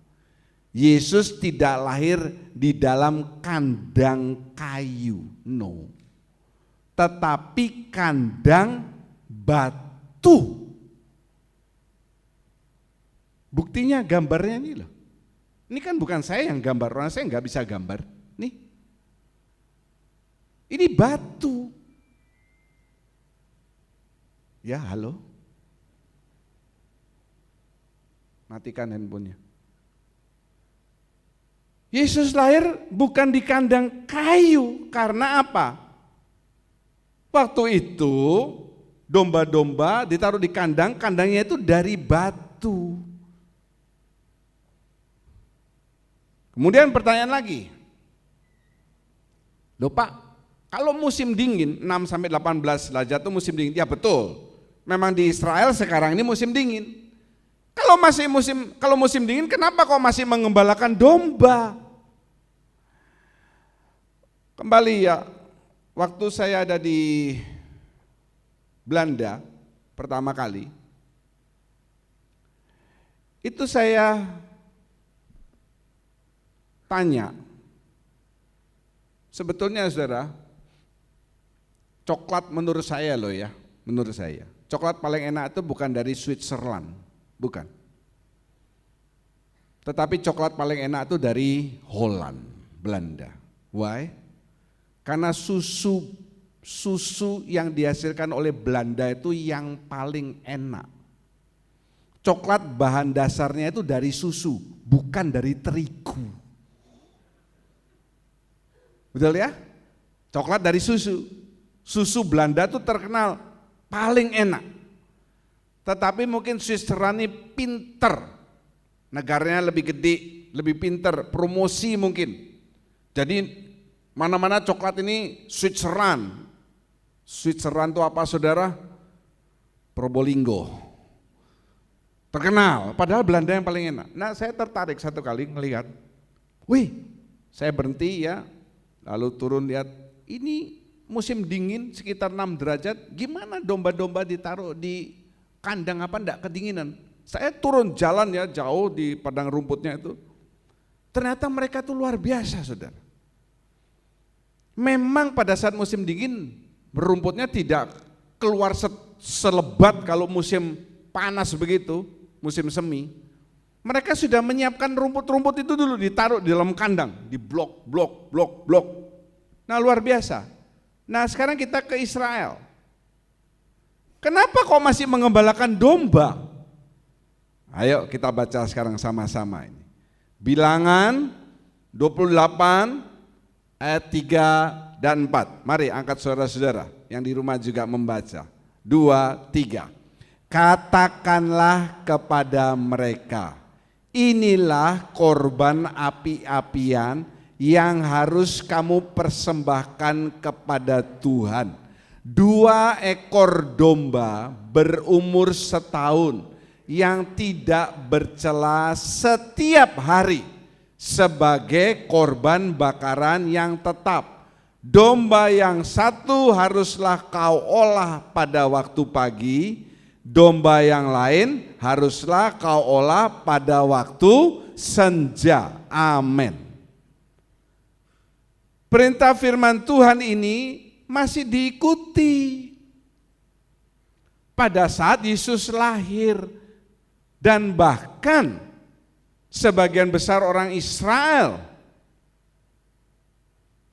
Yesus tidak lahir di dalam kandang kayu, no. Tetapi kandang batu. Buktinya gambarnya ini loh. Ini kan bukan saya yang gambar, orang saya nggak bisa gambar. Nih, ini batu. Ya halo, matikan handphonenya. Yesus lahir bukan di kandang kayu, karena apa? Waktu itu domba-domba ditaruh di kandang, kandangnya itu dari batu. Kemudian pertanyaan lagi, loh Pak, kalau musim dingin 6 sampai 18 derajat itu musim dingin, ya betul. Memang di Israel sekarang ini musim dingin. Kalau musim dingin, kenapa kok masih mengembalakan domba? Kembali ya, waktu saya ada di Belanda pertama kali, itu saya tanya, sebetulnya saudara, coklat menurut saya loh ya, menurut saya, coklat paling enak itu bukan dari Switzerland, bukan. Tetapi coklat paling enak itu dari Holland, Belanda. Why? Karena susu yang dihasilkan oleh Belanda itu yang paling enak. Coklat bahan dasarnya itu dari susu, bukan dari terigu. Betul ya? Coklat dari susu. Susu Belanda itu terkenal paling enak. Tetapi mungkin Switzerland ini pinter. Negaranya lebih gede, lebih pinter, promosi mungkin. Jadi mana-mana coklat ini Switzerland. Switzerland itu apa saudara? Probolinggo. Terkenal, padahal Belanda yang paling enak. Nah saya tertarik satu kali ngelihat. Wih, saya berhenti ya, lalu turun lihat, ini musim dingin sekitar 6 derajat, gimana domba-domba ditaruh di kandang apa enggak kedinginan? Saya turun jalan ya jauh di padang rumputnya itu. Ternyata mereka tuh luar biasa, saudara. Memang pada saat musim dingin rumputnya tidak keluar selebat kalau musim panas begitu, musim semi. Mereka sudah menyiapkan rumput-rumput itu dulu ditaruh di dalam kandang, di blok. Nah luar biasa. Nah sekarang kita ke Israel. Kenapa kok masih mengembalakan domba? Ayo kita baca sekarang sama-sama ini. Bilangan 28 ayat 3 dan 4. Mari angkat saudara-saudara yang di rumah juga membaca. 2, 3. Katakanlah kepada mereka, inilah korban api-apian yang harus kamu persembahkan kepada Tuhan. 2 ekor domba berumur setahun yang tidak bercela setiap hari sebagai korban bakaran yang tetap. Domba yang satu haruslah kau olah pada waktu pagi, domba yang lain haruslah kau olah pada waktu senja. Amin. Perintah firman Tuhan ini masih diikuti pada saat Yesus lahir, dan bahkan sebagian besar orang Israel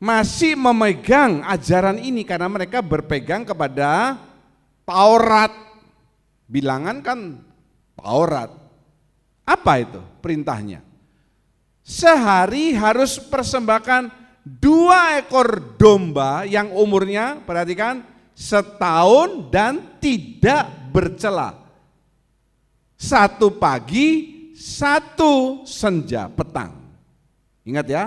masih memegang ajaran ini karena mereka berpegang kepada Taurat. Bilangan kan Taurat. Apa itu perintahnya? Sehari harus persembahkan 2 ekor domba yang umurnya, perhatikan, setahun dan tidak bercela. 1 pagi, 1 senja petang. Ingat ya.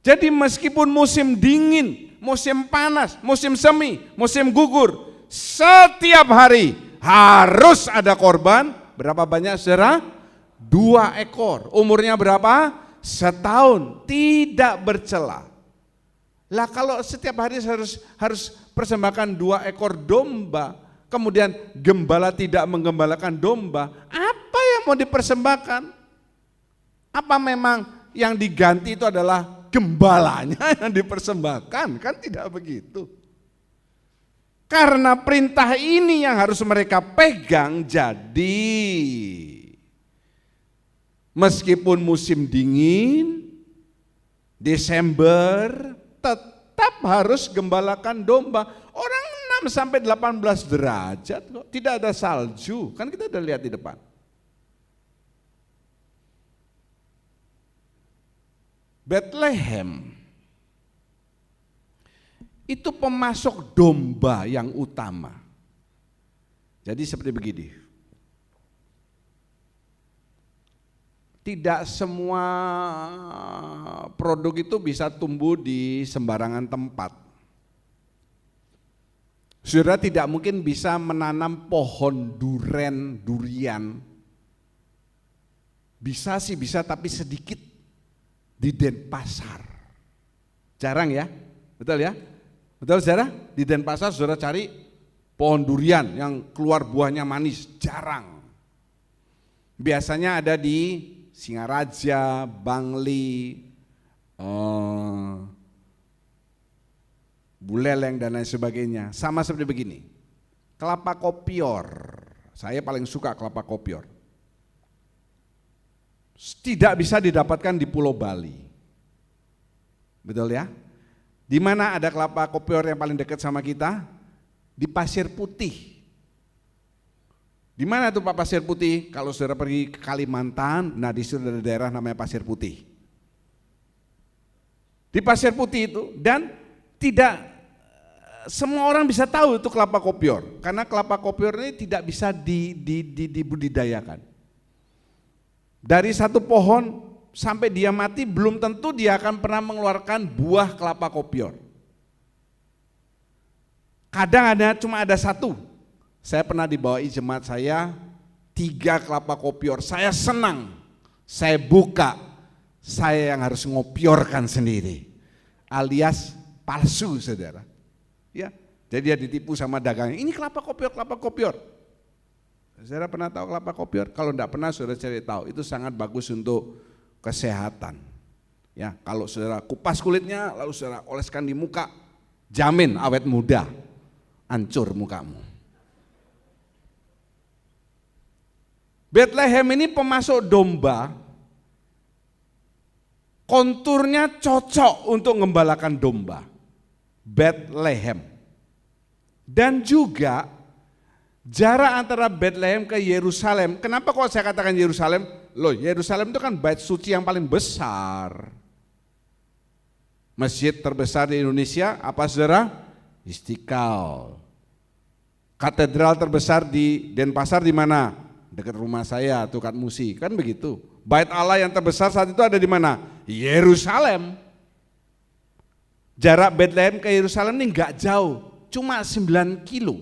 Jadi meskipun musim dingin, musim panas, musim semi, musim gugur, setiap hari harus ada korban. Berapa banyak saudara? 2 ekor. Umurnya berapa? Setahun, tidak bercela. Lah kalau setiap hari harus persembahkan 2 ekor domba, kemudian gembala tidak menggembalakan domba, apa yang mau dipersembahkan? Apa memang yang diganti itu adalah gembalanya yang dipersembahkan? Kan tidak begitu. Karena perintah ini yang harus mereka pegang, jadi meskipun musim dingin, Desember, tetap harus gembalakan domba. Orang 6 sampai 18 derajat kok, tidak ada salju. Kan kita udah lihat di depan. Bethlehem itu pemasok domba yang utama. Jadi seperti begini. Tidak semua produk itu bisa tumbuh di sembarangan tempat. Saudara tidak mungkin bisa menanam pohon durian. Bisa sih bisa, tapi sedikit di Denpasar. Jarang ya, betul ya? Betul saudara? Di Denpasar saudara cari pohon durian yang keluar buahnya manis, jarang. Biasanya ada di Singaraja, Bangli, Buleleng dan lain sebagainya. Sama seperti begini, kelapa kopior, saya paling suka kelapa kopior. Tidak bisa didapatkan di Pulau Bali. Betul ya? Di mana ada kelapa kopior yang paling dekat sama kita? Di Pasir Putih. Di mana tuh Pak Pasir Putih? Kalau saudara pergi ke Kalimantan, nah di situ ada daerah namanya Pasir Putih. Di Pasir Putih itu, dan tidak semua orang bisa tahu itu kelapa kopior, karena kelapa kopior ini tidak bisa dibudidayakan. Dari satu pohon sampai dia mati belum tentu dia akan pernah mengeluarkan buah kelapa kopior. Kadang cuma ada 1. Saya pernah dibawahi jemaat saya 3 kelapa kopior. Saya senang, saya buka, saya yang harus ngopiorkan sendiri, alias palsu saudara. Ya, jadi dia ditipu sama dagangnya. Ini kelapa kopior. Saudara pernah tahu kelapa kopior? Kalau enggak pernah, saudara cari tahu. Itu sangat bagus untuk kesehatan. Ya, kalau saudara kupas kulitnya, lalu saudara oleskan di muka, jamin awet muda, hancur mukamu. Bethlehem ini pemasok domba, konturnya cocok untuk mengembalakan domba. Bethlehem. Dan juga jarak antara Bethlehem ke Yerusalem. Kenapa kok saya katakan Yerusalem? Loh, Yerusalem itu kan bait suci yang paling besar. Masjid terbesar di Indonesia apa saudara? Istiqlal. Katedral terbesar di Denpasar di mana? Dekat rumah saya, Tukat Musi, kan begitu. Bait Allah yang terbesar saat itu ada di mana? Yerusalem. Jarak Bethlehem ke Yerusalem ini enggak jauh, cuma 9 kilo.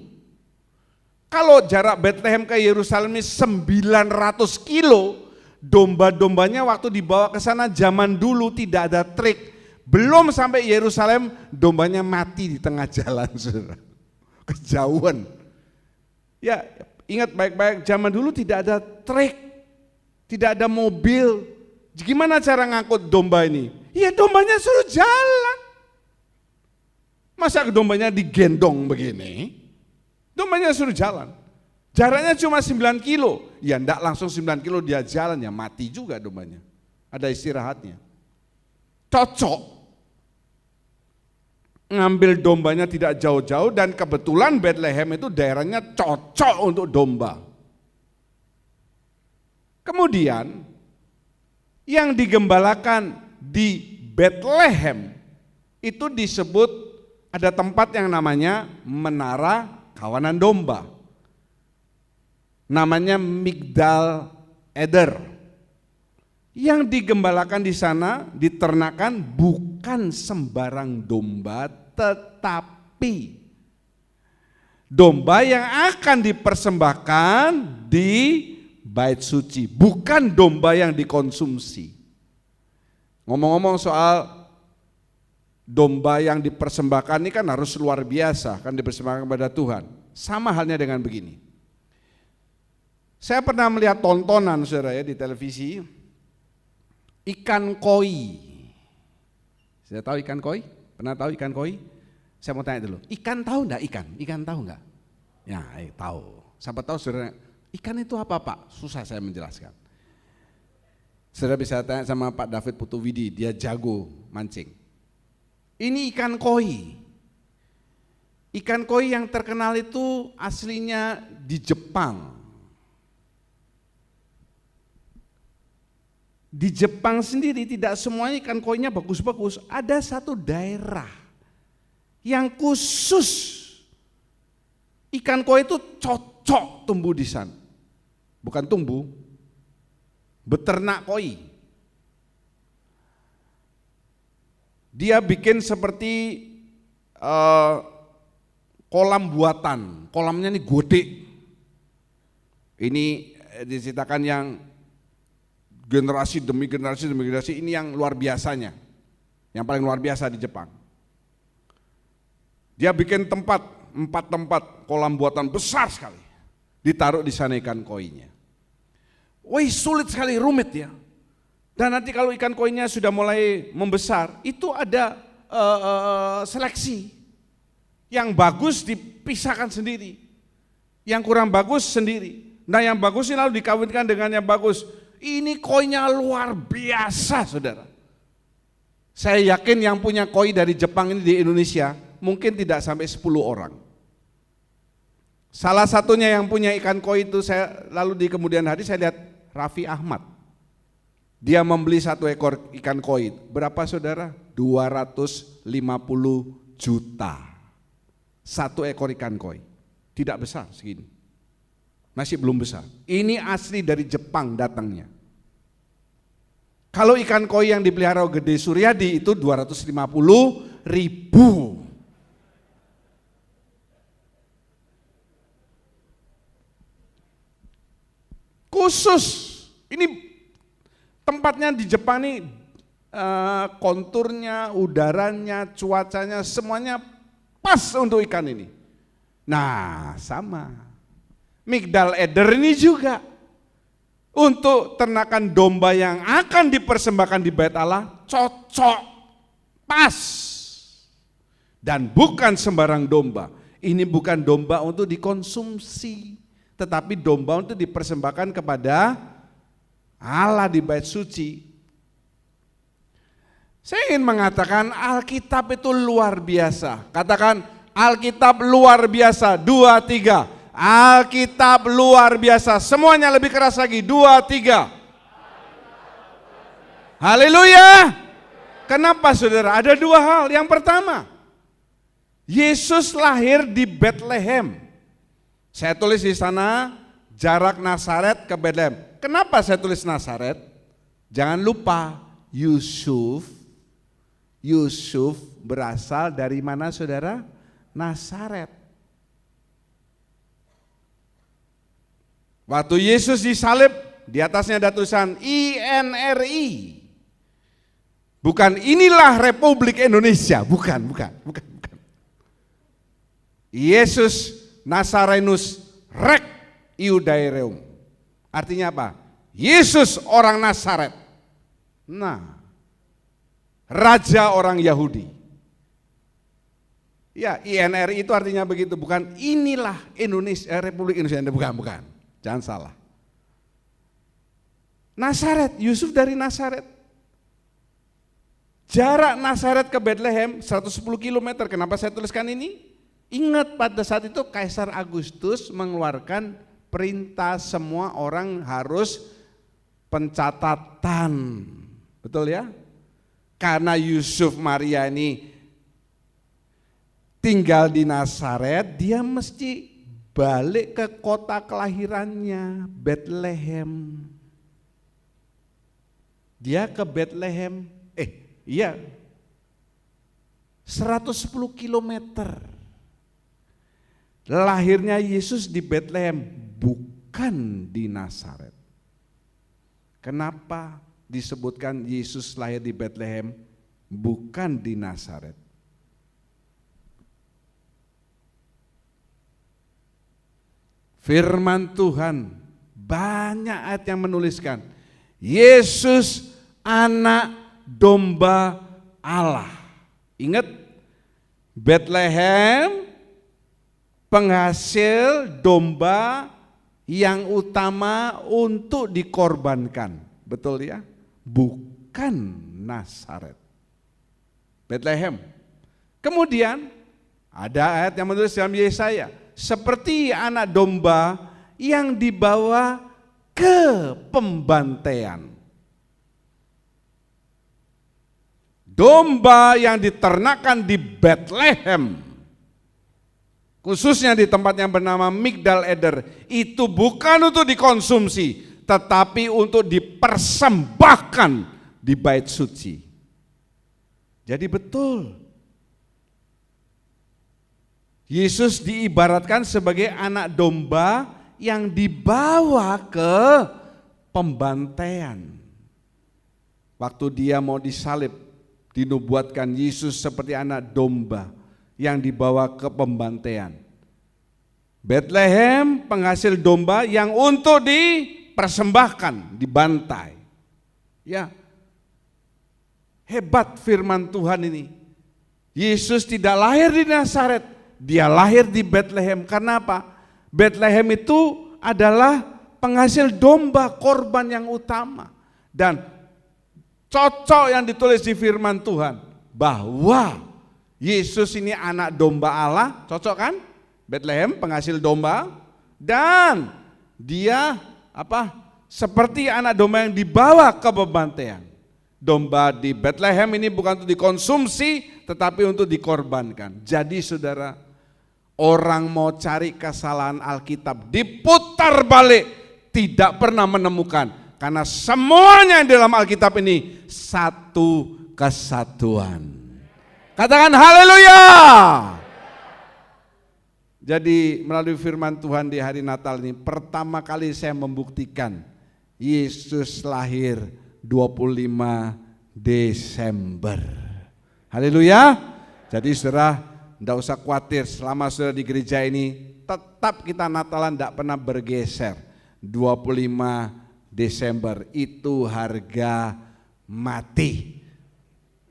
Kalau jarak Bethlehem ke Yerusalem ini 900 kilo, domba-dombanya waktu dibawa ke sana zaman dulu tidak ada trik. Belum sampai Yerusalem, dombanya mati di tengah jalan, saudara. Kejauhan. Ya, ingat baik-baik, zaman dulu tidak ada trek, tidak ada mobil. Gimana cara ngangkut domba ini? Ya dombanya suruh jalan. Masa dombanya digendong begini? Dombanya suruh jalan. Jaraknya cuma 9 kilo. Ya enggak langsung 9 kilo dia jalan, ya mati juga dombanya. Ada istirahatnya. Cocok. Ngambil dombanya tidak jauh-jauh dan kebetulan Bethlehem itu daerahnya cocok untuk domba. Kemudian yang digembalakan di Bethlehem itu disebut ada tempat yang namanya Menara Kawanan Domba. Namanya Migdal Eder. Yang digembalakan di sana, diternakan bukan sembarang domba, tetapi domba yang akan dipersembahkan di bait suci, bukan domba yang dikonsumsi. Ngomong-ngomong soal domba yang dipersembahkan ini kan harus luar biasa, kan dipersembahkan kepada Tuhan. Sama halnya dengan begini. Saya pernah melihat tontonan saudara ya di televisi, ikan koi. Saya tahu ikan koi? Pernah tahu ikan koi? Saya mau tanya dulu, ikan tahu enggak ikan? Ikan tahu enggak? Ya, tahu. Siapa tahu saudara, ikan itu apa Pak? Susah saya menjelaskan. Saudara bisa tanya sama Pak David Putuwidi, dia jago mancing. Ini ikan koi. Ikan koi yang terkenal itu aslinya di Jepang. Di Jepang sendiri tidak semuanya ikan koinya bagus-bagus. Ada satu daerah yang khusus ikan koi itu cocok tumbuh di sana. Bukan tumbuh, beternak koi. Dia bikin seperti kolam buatan. Kolamnya ini gede. Ini diceritakan yang generasi demi generasi ini yang luar biasanya, yang paling luar biasa di Jepang. Dia bikin 4 tempat kolam buatan besar sekali, ditaruh di sana ikan koinya. Wih, sulit sekali, rumit ya. Dan nanti kalau ikan koinya sudah mulai membesar, itu ada seleksi. Yang bagus dipisahkan sendiri, yang kurang bagus sendiri. Nah yang bagus ini lalu dikawinkan dengan yang bagus. Ini koinya luar biasa saudara. Saya yakin yang punya koi dari Jepang ini di Indonesia mungkin tidak sampai 10 orang. Salah satunya yang punya ikan koi itu saya lalu di kemudian hari saya lihat Raffi Ahmad. Dia membeli 1 ekor ikan koi. Berapa saudara? 250 juta. 1 ekor ikan koi. Tidak besar segini. Masih belum besar. Ini asli dari Jepang datangnya. Kalau ikan koi yang dipelihara Gede Suryadi itu 250.000. Khusus, ini tempatnya di Jepang nih konturnya, udaranya, cuacanya semuanya pas untuk ikan ini. Nah, sama. Migdal eder ini juga untuk ternakan domba yang akan dipersembahkan di bait Allah cocok, pas. Dan bukan sembarang domba. Ini bukan domba untuk dikonsumsi, tetapi domba untuk dipersembahkan kepada Allah di bait suci. Saya ingin mengatakan Alkitab itu luar biasa. Katakan Alkitab luar biasa. 2, 3. Alkitab luar biasa. Semuanya lebih keras lagi. 2, 3. Haleluya. Kenapa saudara? Ada 2 hal. Yang pertama, Yesus lahir di Bethlehem. Saya tulis di sana jarak Nazaret ke Bethlehem. Kenapa saya tulis Nazaret? Jangan lupa Yusuf berasal dari mana saudara? Nazaret. Waktu Yesus disalib, di atasnya ada tulisan INRI. Bukan inilah Republik Indonesia, bukan. Yesus Nazarenus Rex Iudaereum. Artinya apa? Yesus orang Nazaret. Nah, raja orang Yahudi. Ya, INRI itu artinya begitu, bukan inilah Indonesia, Republik Indonesia, bukan. Jangan salah. Nazaret, Yusuf dari Nazaret. Jarak Nazaret ke Bethlehem 110 km. Kenapa saya tuliskan ini? Ingat pada saat itu Kaisar Agustus mengeluarkan perintah semua orang harus pencatatan. Betul ya? Karena Yusuf Maria ini tinggal di Nazaret, dia mesti balik ke kota kelahirannya, Bethlehem. Dia ke Bethlehem, 110 kilometer. Lahirnya Yesus di Bethlehem, bukan di Nazaret. Kenapa disebutkan Yesus lahir di Bethlehem, bukan di Nazaret? Firman Tuhan banyak ayat yang menuliskan Yesus anak domba Allah. Ingat, Bethlehem penghasil domba yang utama untuk dikorbankan. Betul ya? Bukan Nazaret. Bethlehem. Kemudian ada ayat yang menulis dalam Yesaya, seperti anak domba yang dibawa ke pembantaian. Domba yang diternakan di Bethlehem, khususnya di tempat yang bernama Migdal Eder, itu bukan untuk dikonsumsi, tetapi untuk dipersembahkan di bait suci. Jadi betul, Yesus diibaratkan sebagai anak domba yang dibawa ke pembantaian. Waktu dia mau disalib, dinubuatkan Yesus seperti anak domba yang dibawa ke pembantaian. Bethlehem penghasil domba yang untuk dipersembahkan, dibantai. Ya, hebat firman Tuhan ini. Yesus tidak lahir di Nazaret, dia lahir di Bethlehem. Karena apa? Bethlehem itu adalah penghasil domba, korban yang utama. Dan cocok yang ditulis di firman Tuhan bahwa Yesus ini anak domba Allah, cocok kan? Bethlehem penghasil domba, dan dia seperti anak domba yang dibawa ke pembantaian. Domba di Bethlehem ini bukan untuk dikonsumsi, tetapi untuk dikorbankan. Jadi saudara, orang mau cari kesalahan Alkitab diputar balik, tidak pernah menemukan. Karena semuanya yang dalam Alkitab ini satu kesatuan. Katakan haleluya. Jadi melalui firman Tuhan di hari Natal ini, pertama kali saya membuktikan Yesus lahir 25 Desember. Haleluya. Jadi saudara, Tidak usah khawatir, selama sudah di gereja ini tetap kita Natalan tidak pernah bergeser. 25 Desember itu harga mati.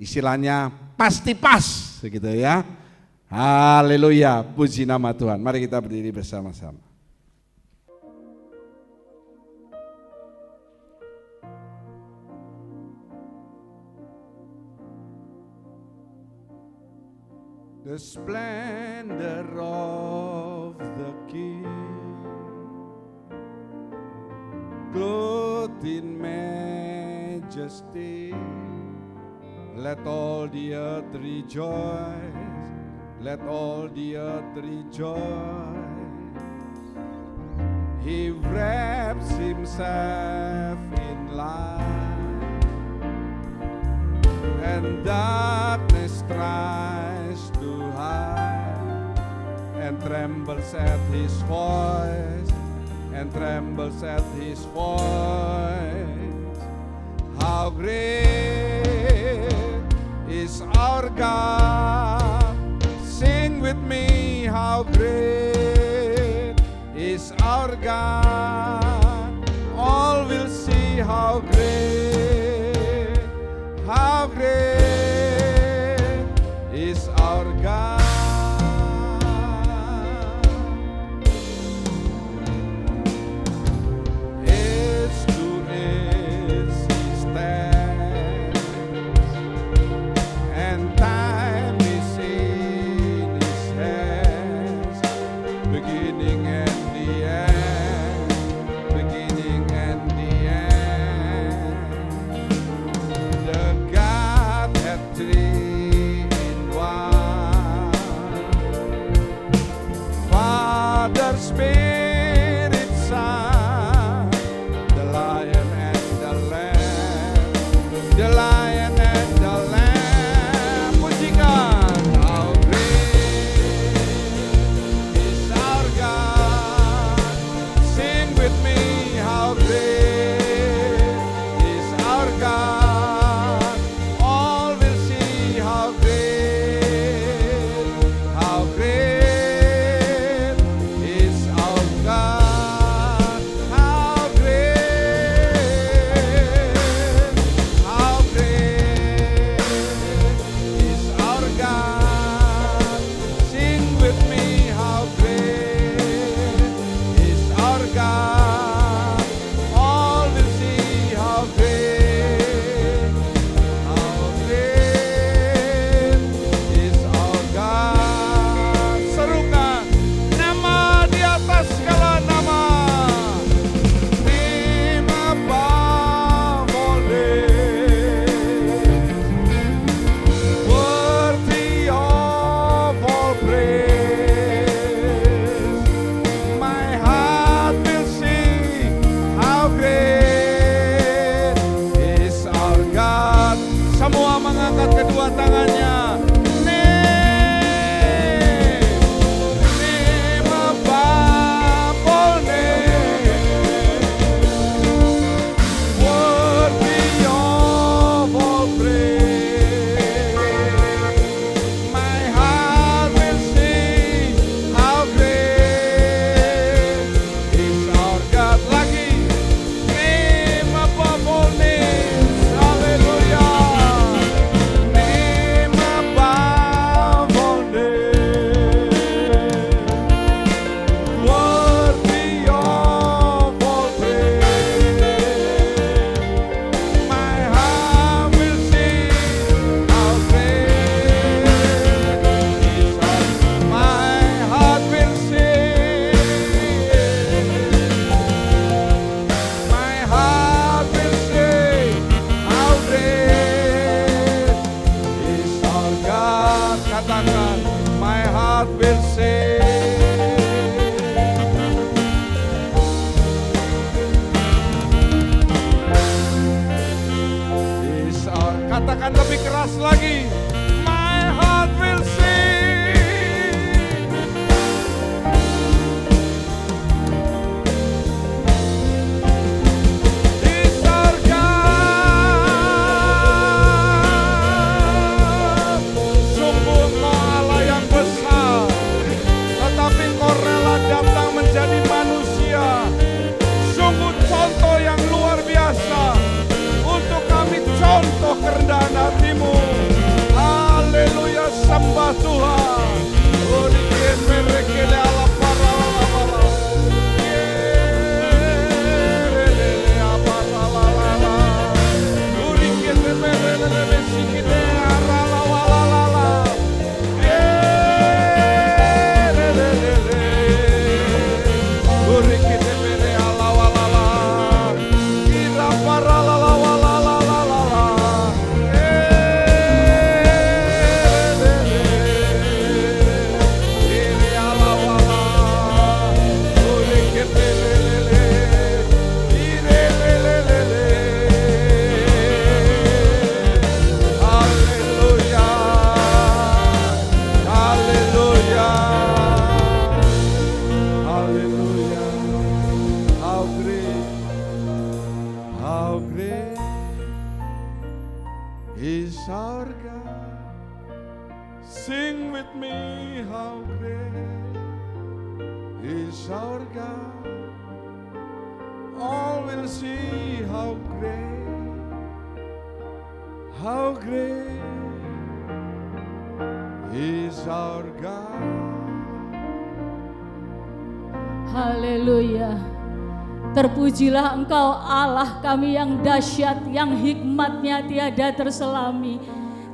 Istilahnya pasti pas begitu ya. Haleluya, puji nama Tuhan. Mari kita berdiri bersama-sama. The splendor of the King, clothed in majesty, let all the earth rejoice, let all the earth rejoice. He wraps himself in light, and darkness tries to hide, and trembles at his voice, and trembles at his voice. How great is our God! Sing with me, how great is our God! All will see how great is our God. Age to age He stands, and time is in His hands, beginning and the end, beginning and the end. The Godhead three in one, Father, Spirit, Son, the Lion and the Lamb, the Lion and the Lamb. Pujikan, how great is our God! Sing with me, how great is our God! All will see how great is our is our God. All will see how great is our God. Haleluya. Terpujilah Engkau Allah kami yang dahsyat, yang hikmatnya tiada terselami.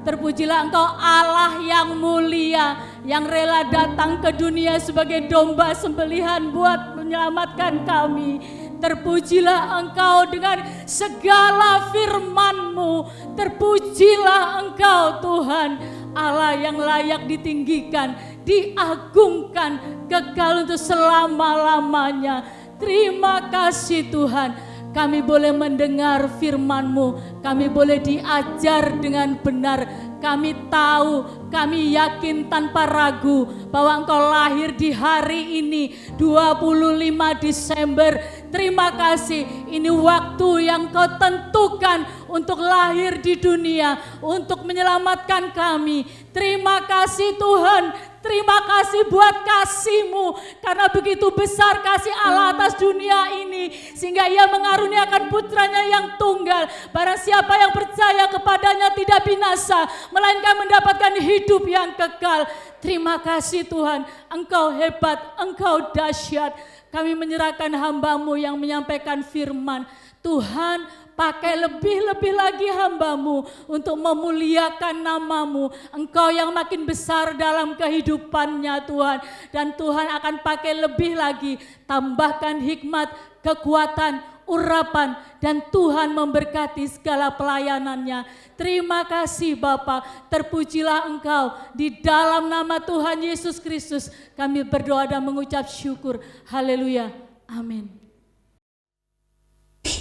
Terpujilah Engkau Allah yang mulia, yang rela datang ke dunia sebagai domba sembelihan buat menyelamatkan kami. Terpujilah Engkau dengan segala firman-Mu. Terpujilah Engkau Tuhan, Allah yang layak ditinggikan, diagungkan, kekal untuk selama-lamanya. Terima kasih Tuhan, kami boleh mendengar firman-Mu, kami boleh diajar dengan benar. Kami tahu, kami yakin tanpa ragu bahwa Engkau lahir di hari ini 25 Desember. Terima kasih, ini waktu yang Kau tentukan untuk lahir di dunia, untuk menyelamatkan kami. Terima kasih Tuhan. Terima kasih buat kasih-Mu, karena begitu besar kasih Allah atas dunia ini, sehingga Ia mengaruniakan putranya yang tunggal. Barang siapa yang percaya kepadanya tidak binasa, melainkan mendapatkan hidup yang kekal. Terima kasih Tuhan, Engkau hebat, Engkau dahsyat. Kami menyerahkan hamba-Mu yang menyampaikan firman. Tuhan, pakai lebih-lebih lagi hamba-Mu untuk memuliakan nama-Mu. Engkau yang makin besar dalam kehidupannya Tuhan. Dan Tuhan akan pakai lebih lagi, tambahkan hikmat, kekuatan, urapan, dan Tuhan memberkati segala pelayanannya. Terima kasih Bapa, terpujilah Engkau. Di dalam nama Tuhan Yesus Kristus kami berdoa dan mengucap syukur. Haleluya, amin.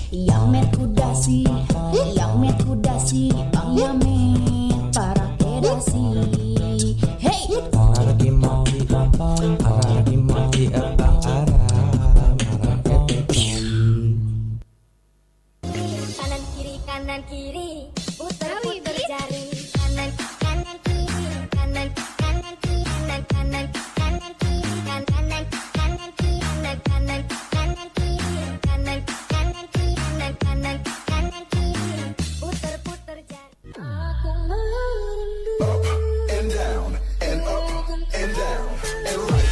Yang met kudasi, Bang Yamet para kedasi. Hey, lagi mau diapang, lagi mau diapang kanan kiri, putar-putar jari, kanan kiri, kanan kiri, kanan kiri, kanan kiri, kanan kiri, putar-putar jari. Aku merindu. Up and down and up and down and right.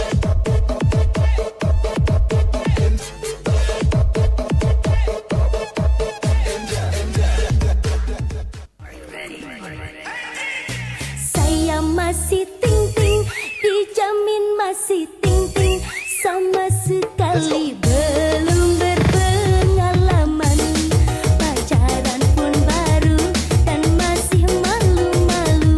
Saya masih ting-ting, dijamin masih ting-ting, sama sekali belum berpengalaman. Pacaran pun baru dan masih malu-malu.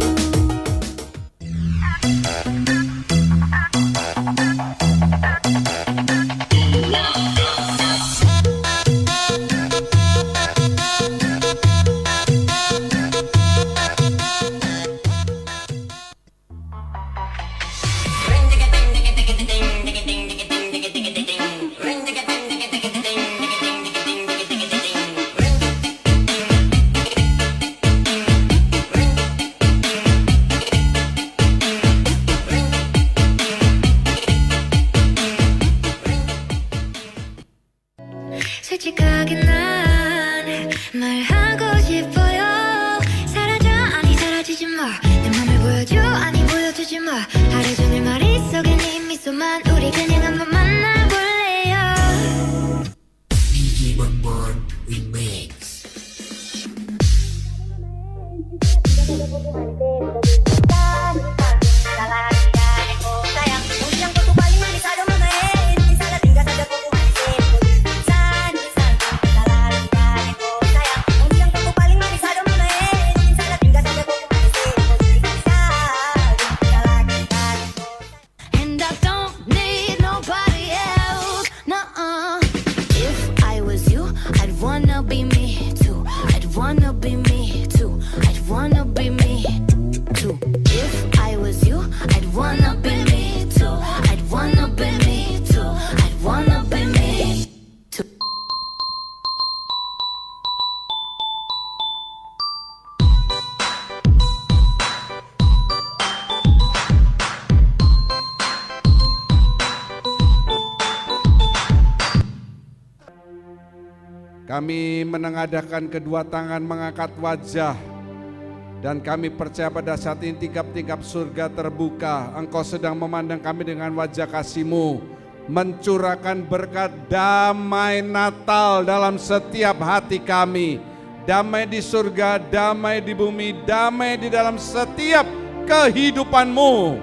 솔직하게 난 말하고 싶어요. 사라져 아니 사라지지 마. 내 맘을 보여줘 아니 보여주지 마. 하루 종일 머릿속에 네 미소만. 우리 그냥 한번 만나볼래요. Remix. And I don't need nobody else. Nuh-uh. If I was you, I'd wanna be me too. I'd wanna be me too. I'd wanna be me too. Kami menengadahkan kedua tangan, mengangkat wajah, dan kami percaya pada saat ini tingkap-tingkap surga terbuka. Engkau sedang memandang kami dengan wajah kasih-Mu, mencurahkan berkat damai Natal dalam setiap hati kami. Damai di surga, damai di bumi, damai di dalam setiap kehidupan-Mu.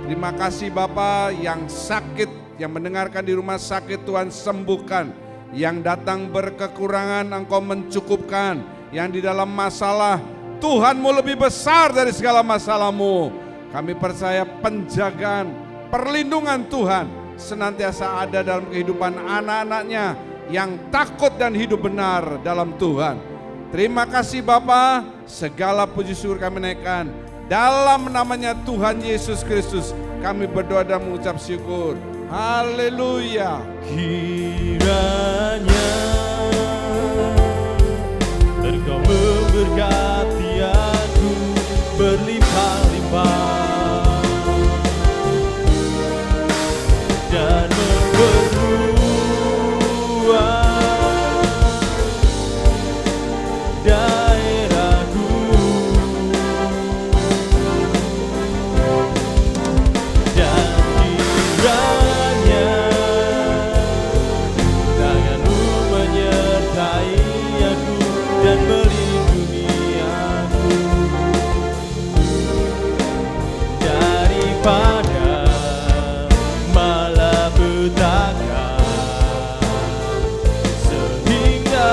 Terima kasih Bapa, yang sakit, yang mendengarkan di rumah sakit Tuhan sembuhkan. Yang datang berkekurangan Engkau mencukupkan. Yang di dalam masalah, Tuhan-Mu lebih besar dari segala masalah-Mu. Kami percaya penjagaan, perlindungan Tuhan senantiasa ada dalam kehidupan anak-anak-Nya yang takut dan hidup benar dalam Tuhan. Terima kasih Bapa, segala puji syukur kami naikkan dalam namanya Tuhan Yesus Kristus. Kami berdoa dan mengucap syukur. Haleluya. Kiranya Engkau memberkati aku berlimpah-limpah dan memperluas daerahku, dan kiranya tangan-Mu menyertai aku dan melindungi aku daripada malapetaka, sehingga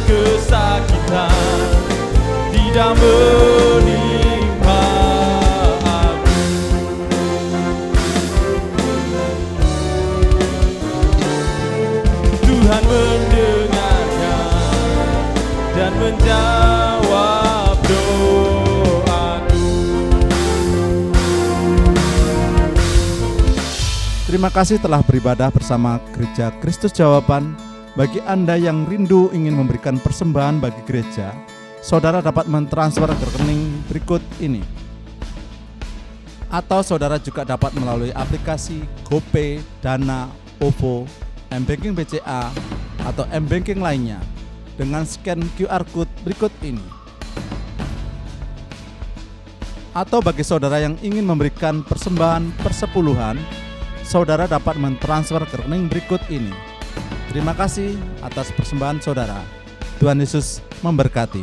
kesakitan tidak menimpa aku. Tuhan mendengarkan dan menjawab doaku. Terima kasih telah beribadah bersama Gereja Kristus Jawaban. Bagi Anda yang rindu ingin memberikan persembahan bagi gereja, saudara dapat mentransfer ke rekening berikut ini. Atau saudara juga dapat melalui aplikasi GoPay, Dana, OVO, M-Banking BCA, atau M-Banking lainnya dengan scan QR Code berikut ini. Atau bagi saudara yang ingin memberikan persembahan persepuluhan, saudara dapat mentransfer ke rekening berikut ini. Terima kasih atas persembahan saudara. Tuhan Yesus memberkati.